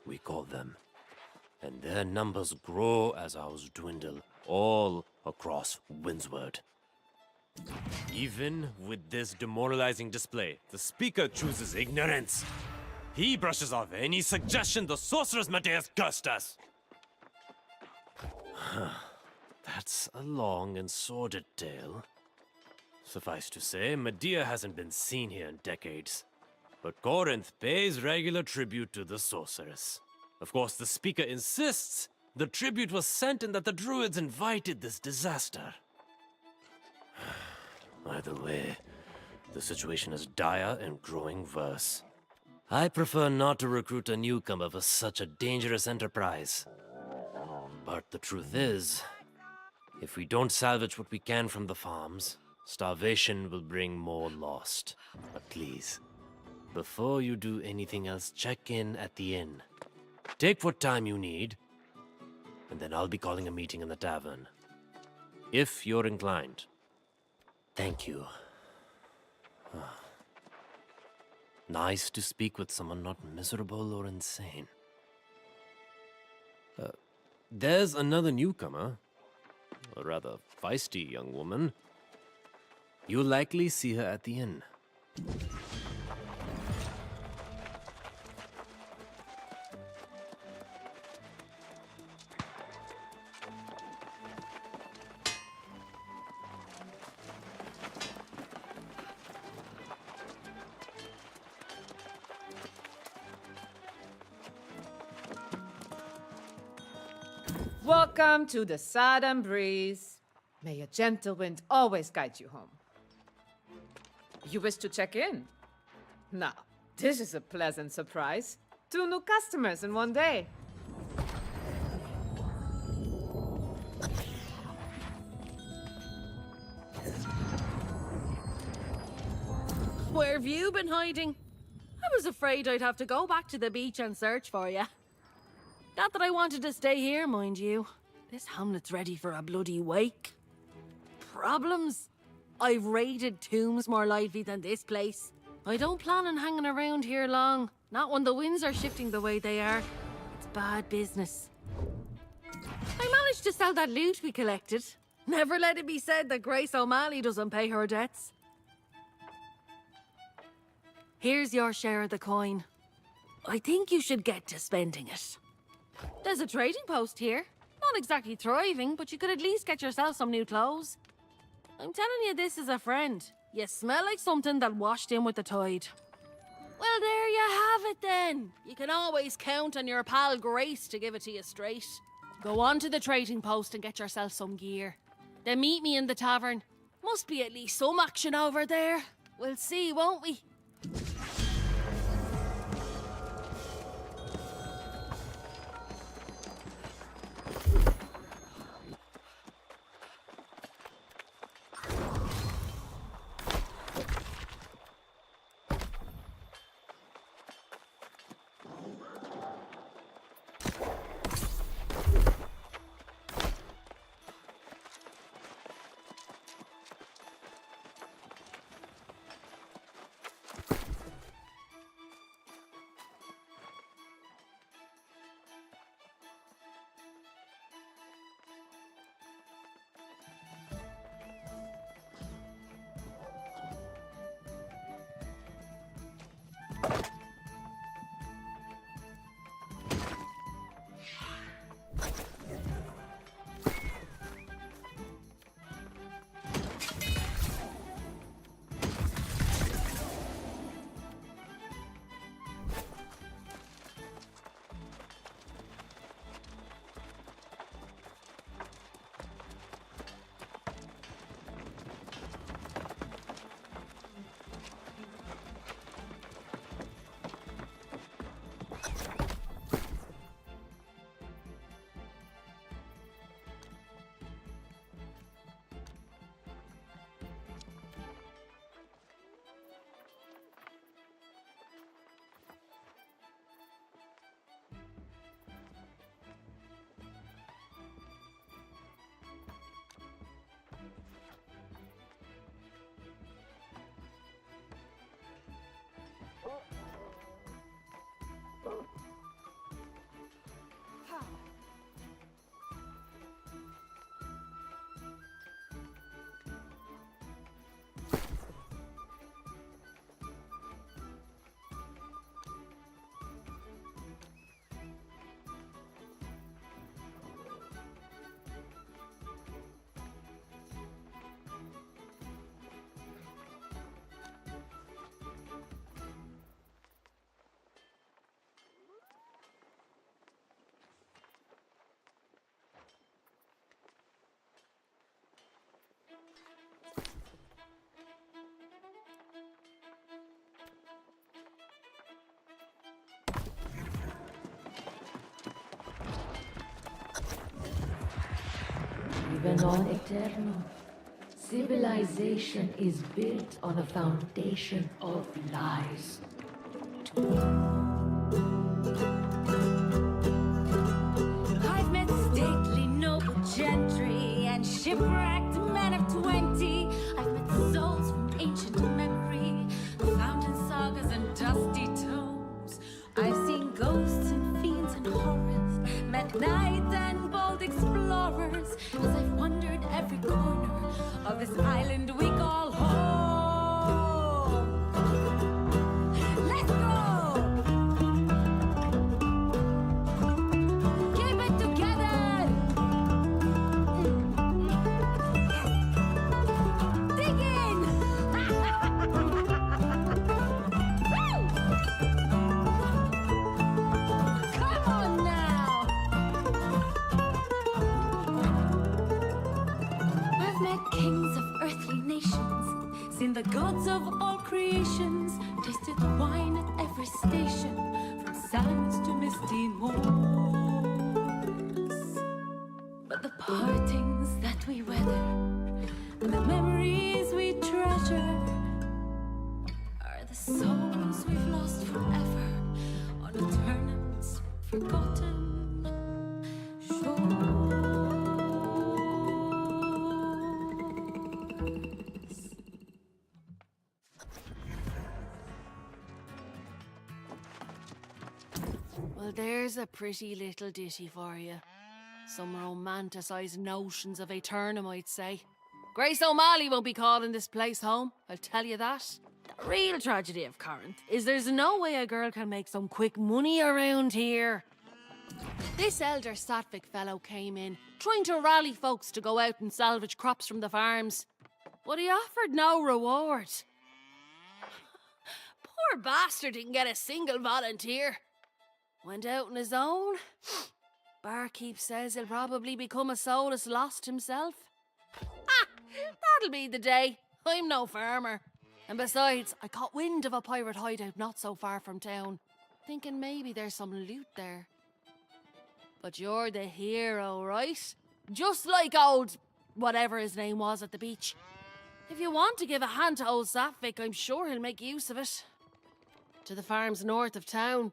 we call them. And their numbers grow as ours dwindle, all across Windsward. Even with this demoralizing display, the speaker chooses ignorance. He brushes off any suggestion the sorcerer's Medea's cursed us. That's a long and sordid tale. Suffice to say, Medea hasn't been seen here in decades. But Corinth pays regular tribute to the sorceress. Of course, the speaker insists the tribute was sent and that the druids invited this disaster. Either way, the situation is dire and growing worse. I prefer not to recruit a newcomer for such a dangerous enterprise. But the truth is, if we don't salvage what we can from the farms, starvation will bring more lost. But please, before you do anything else, check in at the inn. Take what time you need, and then I'll be calling a meeting in the tavern. If you're inclined. Thank you. Nice to speak with someone not miserable or insane. There's another newcomer. A rather feisty young woman. You'll likely see her at the inn. Welcome to the Southern Breeze. May a gentle wind always guide you home. You wish to check in? Now, this is a pleasant surprise. 2 new customers in one day. Where have you been hiding? I was afraid I'd have to go back to the beach and search for you. Not that I wanted to stay here, mind you. This hamlet's ready for a bloody wake. Problems? I've raided tombs more lively than this place. I don't plan on hanging around here long. Not when the winds are shifting the way they are. It's bad business. I managed to sell that loot we collected. Never let it be said that Grace O'Malley doesn't pay her debts. Here's your share of the coin. I think you should get to spending it. There's a trading post here. Not exactly thriving, but you could at least get yourself some new clothes. I'm telling you this as a friend. You smell like something that washed in with the tide. Well, there you have it then. You can always count on your pal Grace to give it to you straight. Go on to the trading post and get yourself some gear. Then meet me in the tavern. Must be at least some action over there. We'll see, won't we? even on Aeternum. Civilization is built on a foundation of lies. I've met stately noble gentry and shipwrecked men of 20. I've met souls from ancient memory, fountain sagas and dusty tomes. I've seen ghosts and fiends and horrors, met knights and bold explorers, as I've wandered every corner of this island we call home. Let's go! Keep it together! Dig in! Woo! Come on now! I've met kings of earthly nations, seen the gods of all creations, tasted wine at every station, from sands to misty moors. But the partings that we weather, and the memories we treasure, are the souls we've lost forever on Aeternum's forgotten shores. Well, there's a pretty little ditty for you. Some romanticised notions of Aeternum, I'd say. Grace O'Malley won't be calling this place home, I'll tell you that. The real tragedy of Corinth is there's no way a girl can make some quick money around here. This elder Sattvic fellow came in, trying to rally folks to go out and salvage crops from the farms. But he offered no reward. Poor bastard didn't get a single volunteer. Went out on his own. Barkeep says he'll probably become a soulless lost himself. Ah, that'll be the day. I'm no farmer. And besides, I caught wind of a pirate hideout not so far from town, thinking maybe there's some loot there. But you're the hero, right? Just like old whatever his name was at the beach. If you want to give a hand to old Sattvic, I'm sure he'll make use of it. To the farms north of town.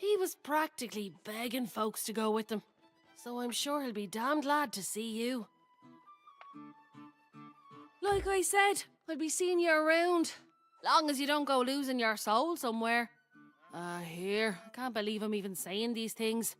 He was practically begging folks to go with him, so I'm sure he'll be damned glad to see you. Like I said, I'll be seeing you around, long as you don't go losing your soul somewhere. Here, I can't believe I'm even saying these things.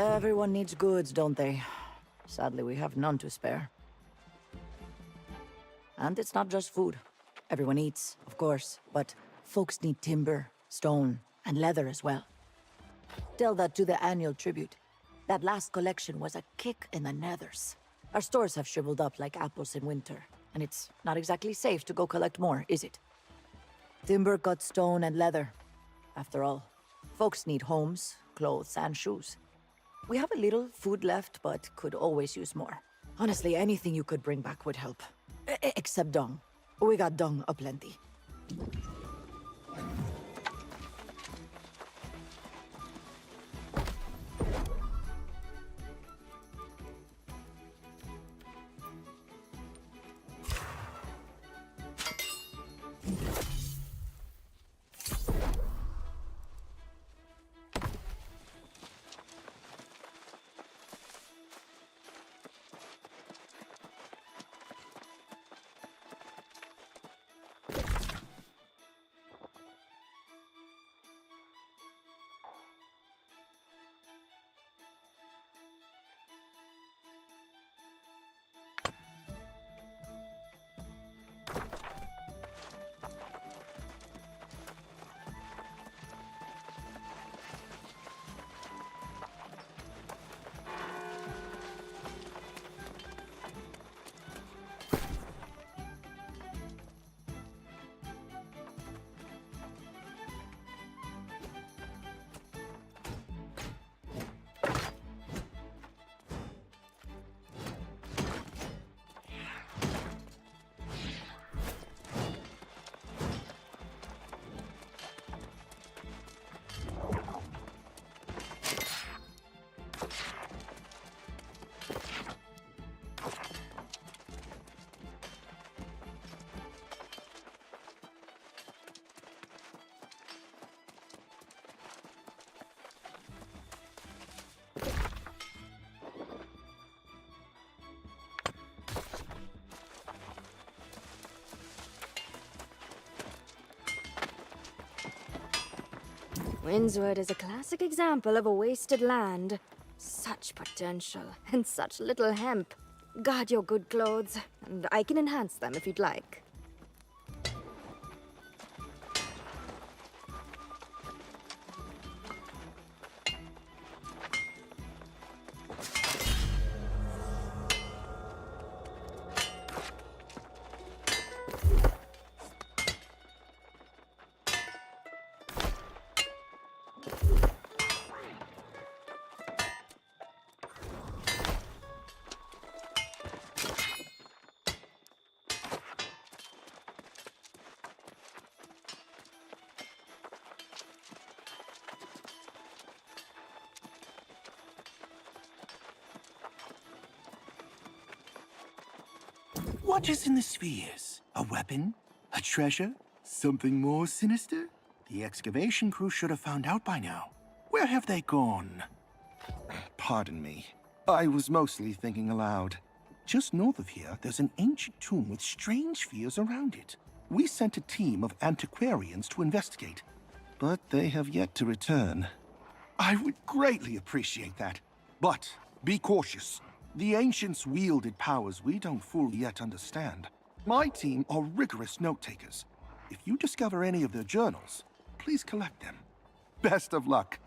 Everyone needs goods, don't they? Sadly, we have none to spare. And it's not just food. Everyone eats, of course, but folks need timber, stone, and leather as well. Tell that to the annual tribute. That last collection was a kick in the nethers. Our stores have shriveled up like apples in winter, and it's not exactly safe to go collect more, is it? Timber cut stone and leather. After all, folks need homes, clothes, and shoes. We have a little food left, but could always use more. Honestly, anything you could bring back would help. Except dung. We got dung aplenty. Windsward is a classic example of a wasted land. Such potential, and such little hemp. Guard your good clothes, and I can enhance them if you'd like. What is in the spheres? A weapon? A treasure? Something more sinister? The excavation crew should have found out by now. Where have they gone? Pardon me. I was mostly thinking aloud. Just north of here, there's an ancient tomb with strange spheres around it. We sent a team of antiquarians to investigate, but they have yet to return. I would greatly appreciate that. But be cautious. The ancients wielded powers we don't fully yet understand. My team are rigorous note-takers. If you discover any of their journals, please collect them. Best of luck.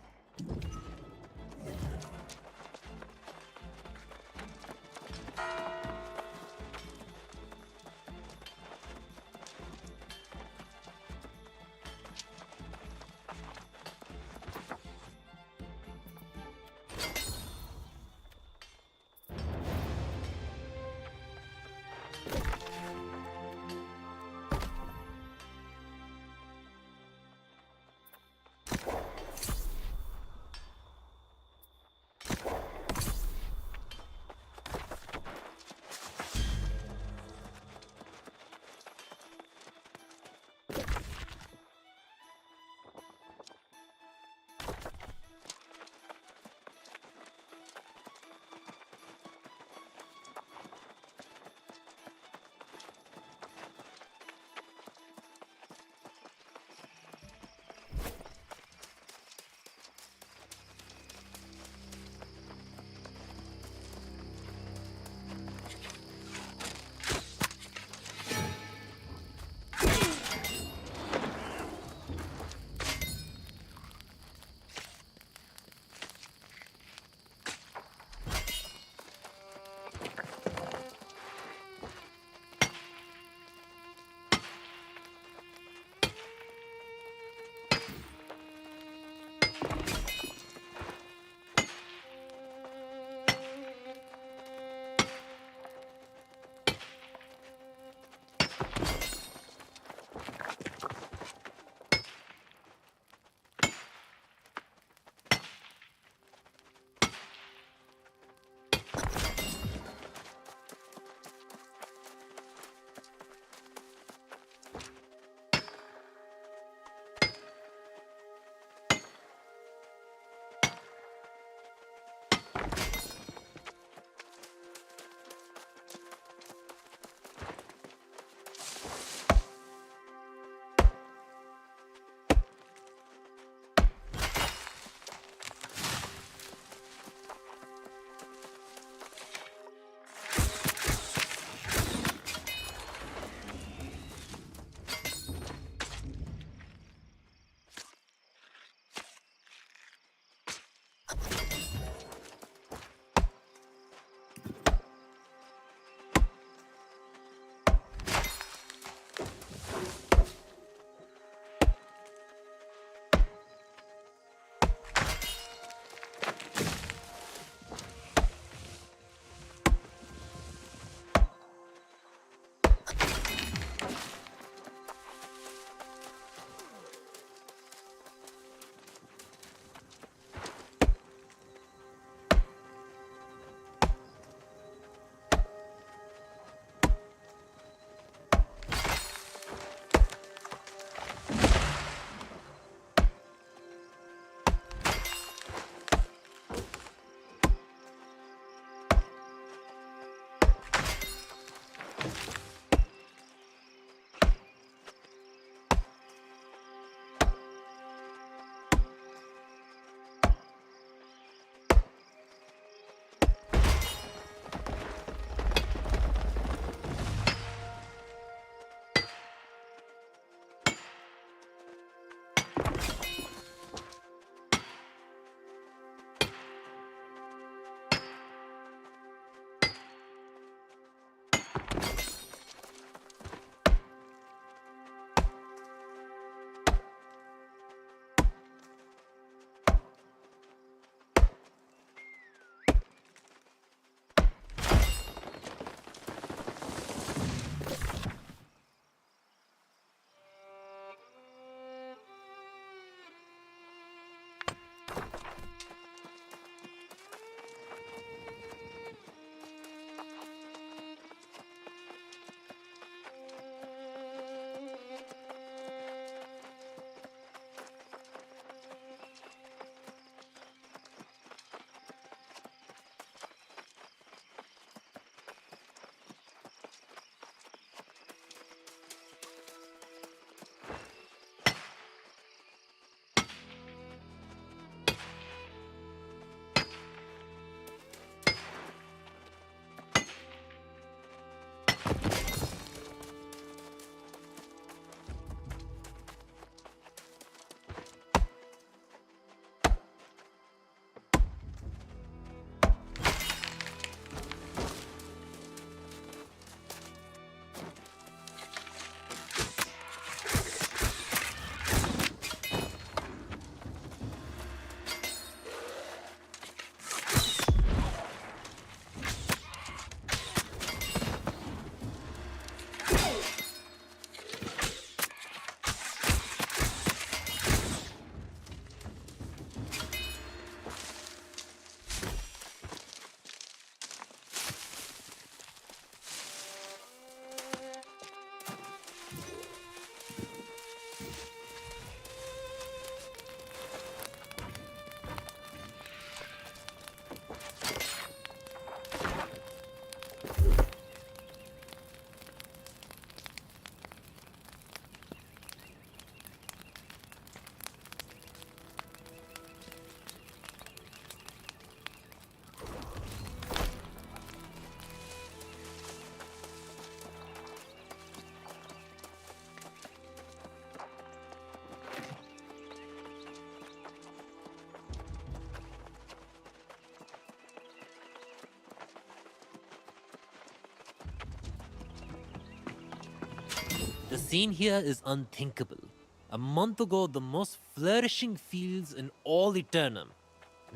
scene here is unthinkable. A month ago, the most flourishing fields in all Aeternum.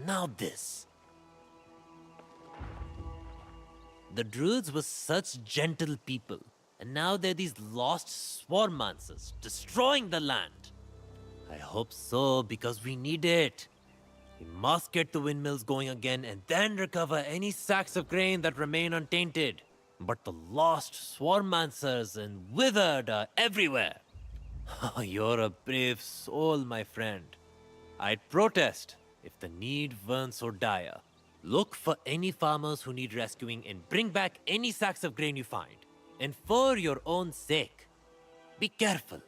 Now this. The druids were such gentle people, and now they're these lost swarmancers, destroying the land. I hope so, because we need it. We must get the windmills going again and then recover any sacks of grain that remain untainted. But the lost swarmancers and withered are everywhere. You're a brave soul, my friend. I'd protest if the need weren't so dire. Look for any farmers who need rescuing and bring back any sacks of grain you find. And for your own sake, be careful.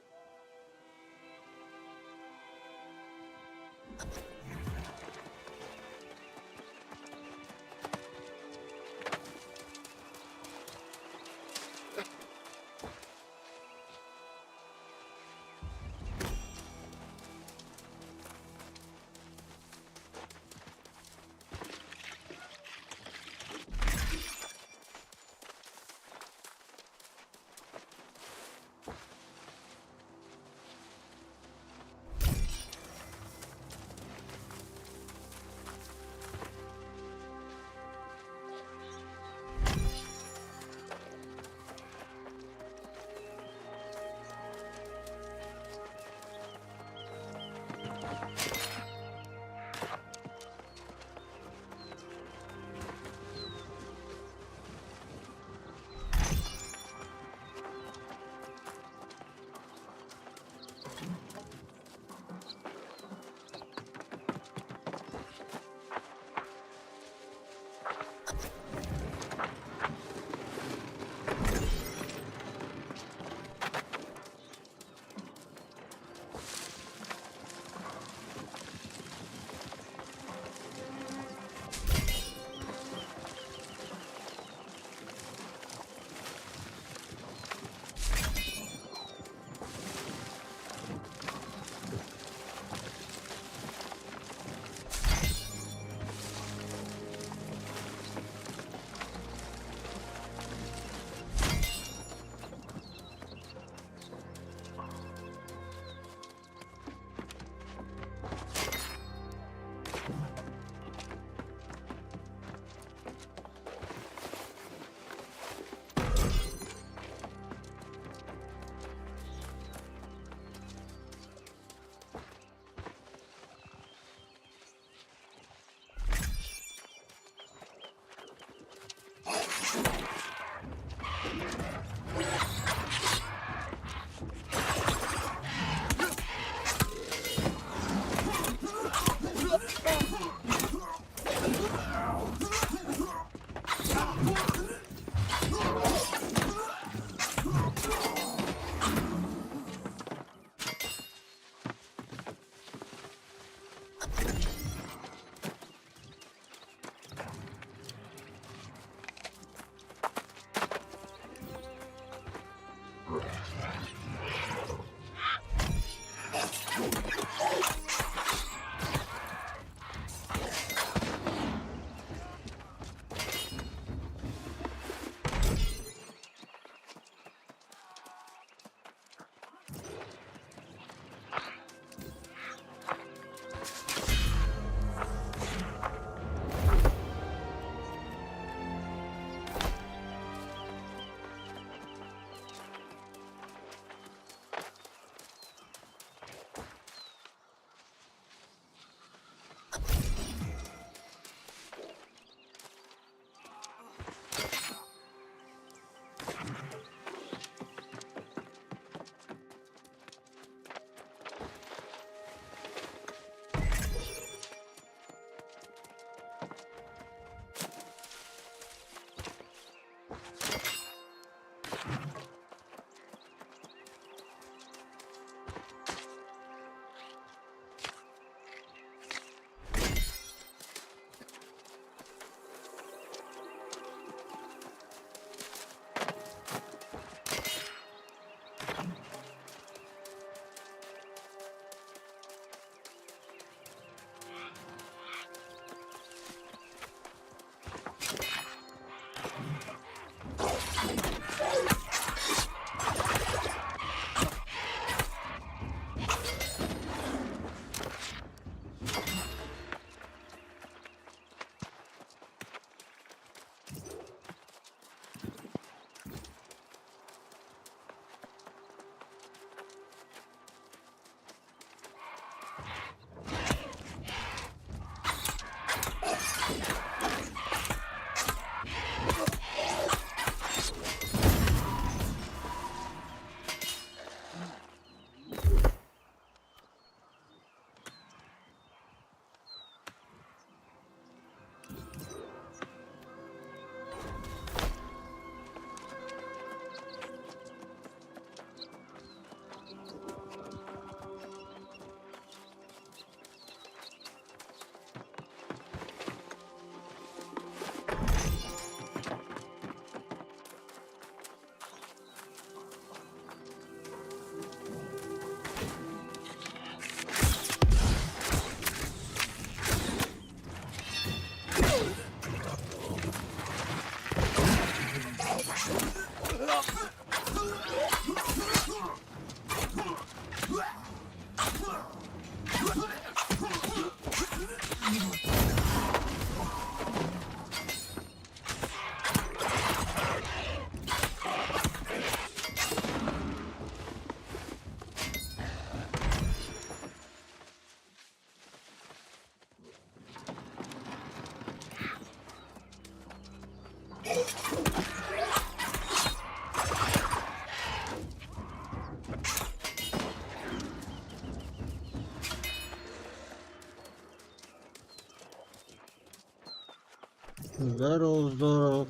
Здорово, здорово.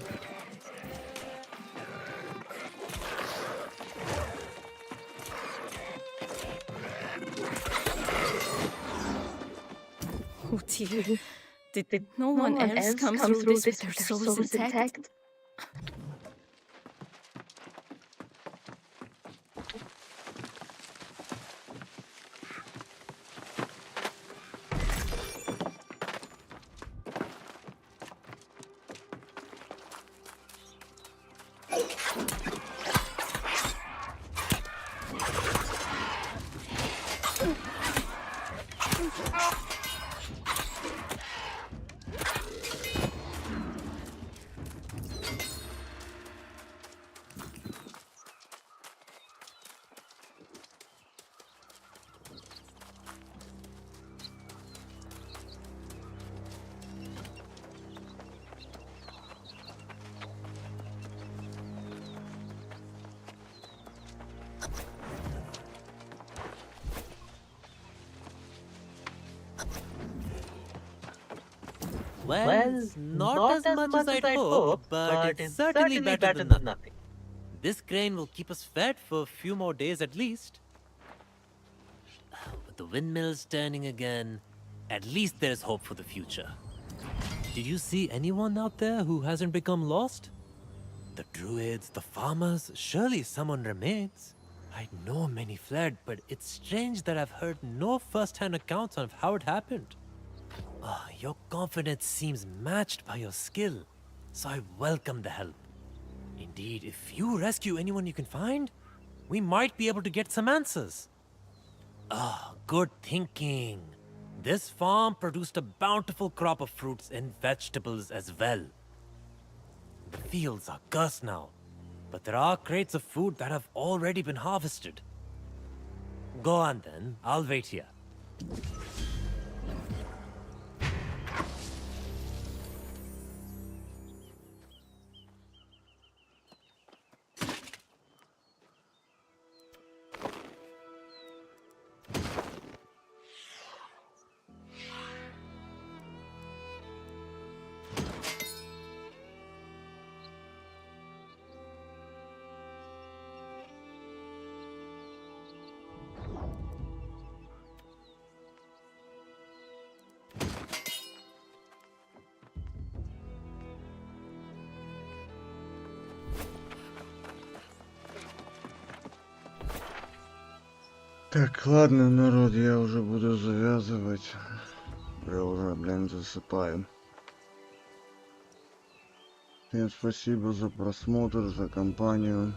Oh dear. Did no one else come through this with their souls intact? Well, not as much as I'd hoped, but it's certainly better than nothing. This grain will keep us fed for a few more days at least. With the windmills turning again, at least there's hope for the future. Did you see anyone out there who hasn't become lost? The druids, the farmers, surely someone remains. I know many fled, but it's strange that I've heard no first-hand accounts of how it happened. Your confidence seems matched by your skill, so I welcome the help. Indeed, if you rescue anyone you can find, we might be able to get some answers. Good thinking. This farm produced a bountiful crop of fruits and vegetables as well. The fields are cursed now, but there are crates of food that have already been harvested. Go on then, I'll wait here. Так, ладно, народ, я уже буду завязывать. Я уже, блин, засыпаю. Всем спасибо за просмотр, за компанию.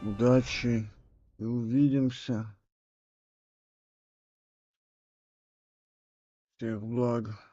Удачи и увидимся. Всех благ.